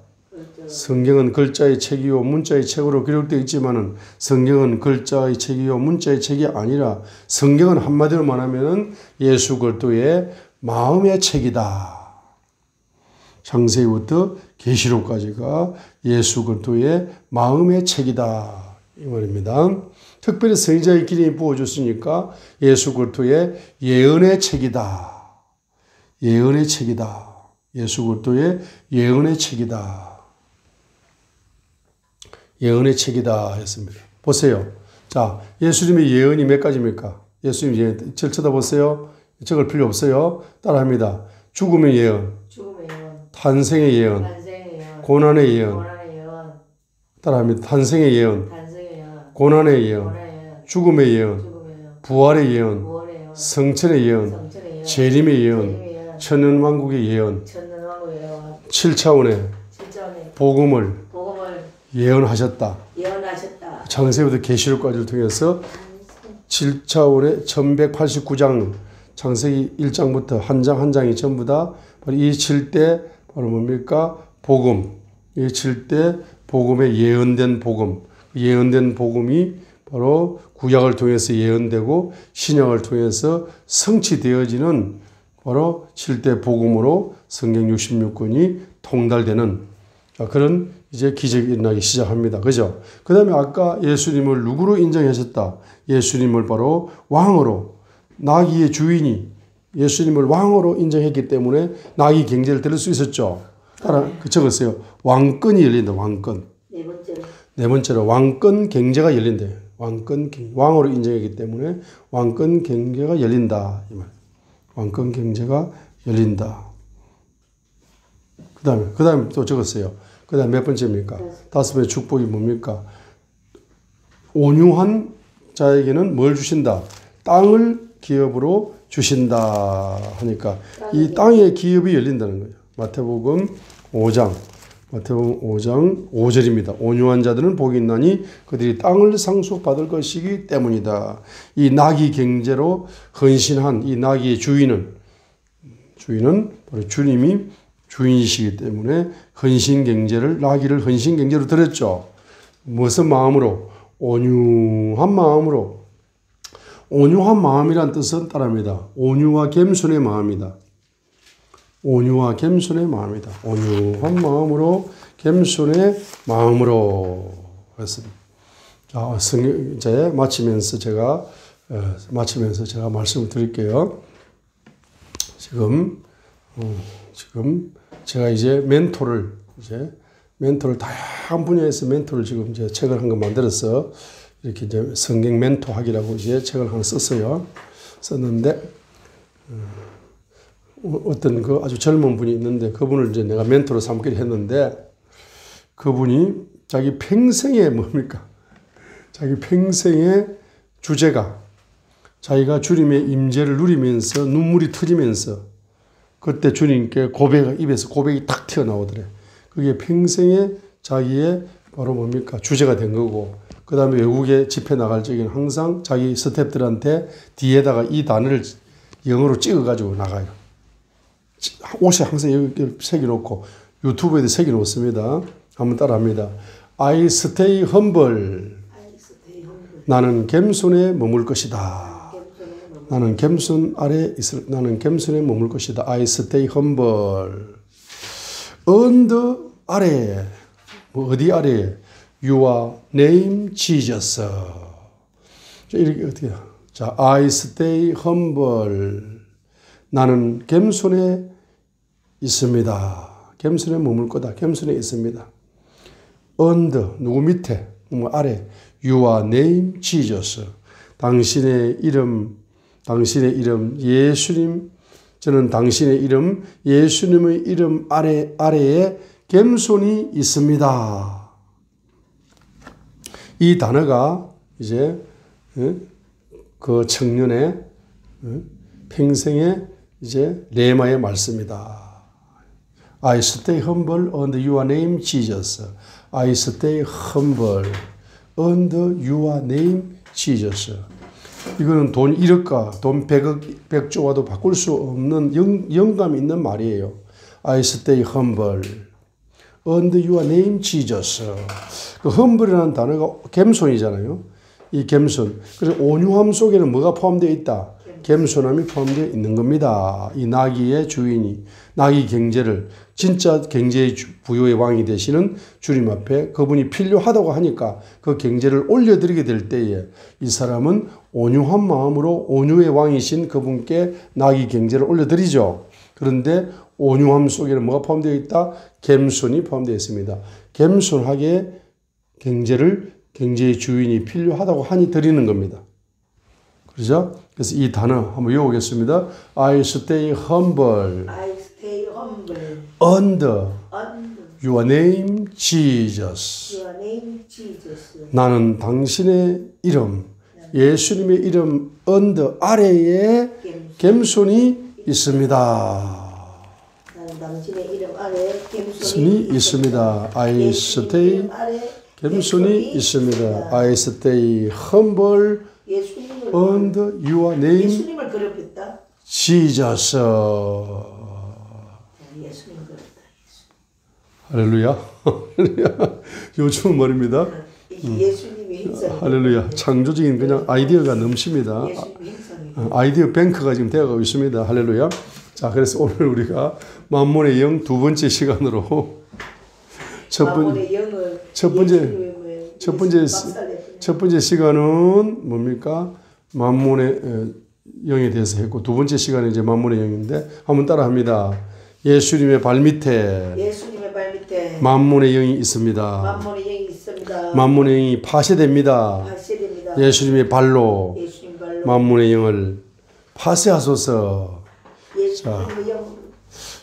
성경은 글자의 책이요 문자의 책으로 기록되어 있지만은 성경은 글자의 책이요 문자의 책이 아니라 성경은 한마디로 말하면은 예수 그리스도의 마음의 책이다. 창세기부터 계시록까지가 예수 그리스도의 마음의 책이다 이 말입니다. 특별히 선지자의 기름이 부어졌으니까 예수 그리스도의 예언의 책이다. 예언의 책이다. 예수 그리스도의 예언의 책이다. 예언의 책이다 했습니다. 보세요. 자, 예수님의 예언이 몇 가지입니까? 예수님 예언. 절 쳐다보세요. 적을 필요 없어요. 따라합니다. 죽음의 예언. 탄생의 예언. 고난의 예언. 따라합니다. 탄생의 예언. 고난의 예언. 죽음의 예언. 부활의 예언. 성천의 예언. 재림의 예언. 천년왕국의 예언. 7차원의 복음을 예언하셨다. 창세기부터 계시록까지를 통해서 7차원의 1189장 창세기 1장부터 한 장 한 장이 전부 다 이 7대 바로 뭡니까? 복음. 이 칠 때 복음의 예언된 복음. 예언된 복음이 바로 구약을 통해서 예언되고 신약을 통해서 성취되어지는 바로 7대 복음으로 성경 66권이 통달되는 그런 이제 기적이 일어나기 시작합니다. 그죠? 그 다음에 아까 예수님을 누구로 인정하셨다? 예수님을 바로 왕으로, 나귀의 주인이 예수님을 왕으로 인정했기 때문에 나귀 경제를 들을 수 있었죠. 따라 적었어요. 왕권이 열린다. 왕권. 네 번째로 왕권 경제가 열린대요. 왕으로 인정했기 때문에 왕권 경제가 열린다. 이 말. 왕권 경제가 열린다. 그 다음에 또 적었어요. 그 다음에 몇 번째입니까? 다섯 번째 축복이 뭡니까? 온유한 자에게는 뭘 주신다? 땅을 기업으로 주신다 하니까 이 땅의 기업이 열린다는 거예요. 마태복음 5장 5절입니다. 온유한 자들은 복이 있나니 그들이 땅을 상속받을 것이기 때문이다. 이 나귀 경제로 헌신한 이 나귀의 주인은 바로 주님이 주인이시기 때문에 나귀를 헌신 경제로 드렸죠. 무슨 마음으로? 온유한 마음으로. 온유한 마음이란 뜻은 따릅니다. 온유와 겸손의 마음이다. 온유와 겸손의 마음이다. 온유한 마음으로 겸손의 마음으로 했습니다. 자, 이제 마치면서 제가 말씀을 드릴게요. 지금 제가 이제 멘토를 다양한 분야에서 멘토를 지금 이제 책을 한 권 만들어서 이렇게 이제 성경 멘토학이라고 이제 책을 하나 썼어요. 썼는데 어떤 그 아주 젊은 분이 있는데 그분을 이제 내가 멘토로 삼기로 했는데 그분이 자기 평생의 뭡니까? 자기 평생의 주제가 자기가 주님의 임재를 누리면서 눈물이 터지면서 그때 주님께 입에서 고백이 탁 튀어나오더래. 그게 평생의 자기의 바로 뭡니까? 주제가 된 거고 그 다음에 외국에 집회 나갈 적에는 항상 자기 스태프들한테 뒤에다가 이 단어를 영어로 찍어가지고 나가요. 옷에 항상 여기 새겨놓고 유튜브에도 새겨놓습니다. 한번 따라합니다. I stay humble. 나는 겸손에 머물 것이다. 나는 겸손에 머물 것이다. I stay humble. 언더 아래, 어디 아래? Your name Jesus. 이렇게 어떻게? 자, I stay humble. 나는 겸손에 있습니다. 겸손에 머물 거다. 겸손에 있습니다. 언더, 누구 밑에, 누구 아래. Your name Jesus. 당신의 이름 예수님. 저는 당신의 이름 예수님의 이름 아래에 겸손히 있습니다. 이 단어가 이제 그 청년의 평생의 이제 레마의 말씀이다. I stay humble under your name, Jesus. I stay humble under your name, Jesus. 이거는 돈 1억과 돈 100조와도 바꿀 수 없는 영감이 있는 말이에요. I stay humble under your name, Jesus. 그 humble이라는 단어가 겸손이잖아요. 이 겸손. 그래서 온유함 속에는 뭐가 포함되어 있다? 겸손함이 포함되어 있는 겁니다. 이 나귀의 주인이 나귀 경제를 진짜 경제의 부요의 왕이 되시는 주님 앞에 그분이 필요하다고 하니까 그 경제를 올려드리게 될 때에 이 사람은 온유한 마음으로 온유의 왕이신 그분께 나귀 경제를 올려드리죠. 그런데 온유함 속에는 뭐가 포함되어 있다? 겸손이 포함되어 있습니다. 겸손하게 경제의 주인이 필요하다고 하니 드리는 겁니다. 그렇죠? 그래서 이 단어 한번 외워보겠습니다. I stay humble. Under your name, Jesus. 나는 당신의 이름, 예수님의 이름 under 아래에 겸손히 있습니다. 나는 당신의 이름 아래 겸손히 있습니다. I stay 겸손히 있습니다. I stay humble under your name, 예수님을 괴롭혔다. Jesus. 예수님을 괴롭혔다. 할렐루야. 요즘은 말입니다. 예수님의 행성. 할렐루야. 창조적인 그냥 아이디어가 넘칩니다. 예수님의 행성이. 아이디어 뱅크가 지금 되어가고 있습니다. 할렐루야. 자, 그래서 오늘 우리가 만몬의 영 두 번째 시간으로 첫 번째 시간은 뭡니까? 만몬의 영에 대해서 했고 두 번째 시간은 이제 만몬의 영인데 한번 따라합니다. 예수님의 발밑에 만몬의 영이 있습니다. 만몬의 영이 파쇄됩니다. 예수님의 발로 만몬의 영을 파쇄하소서.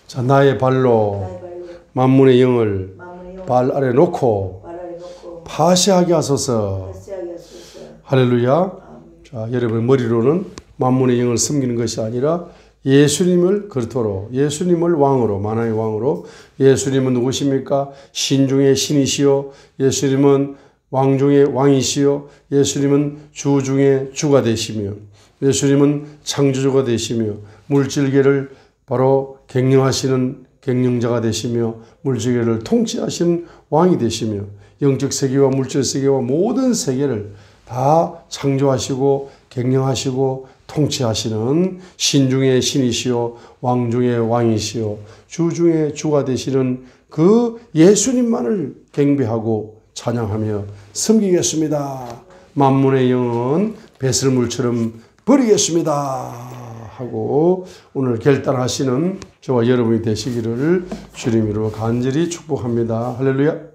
자, 나의 발로 만몬의 영을 발 아래 놓고 파쇄하게 하소서. 할렐루야. 자, 여러분 머리로는 만몬의 영을 섬기는 것이 아니라 예수님을 그렇도록 예수님을 왕으로 만왕의 왕으로 예수님은 누구십니까? 신 중의 신이시요 예수님은 왕 중의 왕이시요 예수님은 주 중의 주가 되시며 예수님은 창조주가 되시며 물질계를 바로 경영하시는 경영자가 되시며 물질계를 통치하시는 왕이 되시며 영적 세계와 물질 세계와 모든 세계를 다 창조하시고 경영하시고 통치하시는 신 중의 신이시요 왕 중의 왕이시요 주 중의 주가 되시는 그 예수님만을 경배하고 찬양하며 섬기겠습니다. 만문의 영은 배설물처럼 버리겠습니다 하고 오늘 결단하시는 저와 여러분이 되시기를 주님으로 간절히 축복합니다. 할렐루야.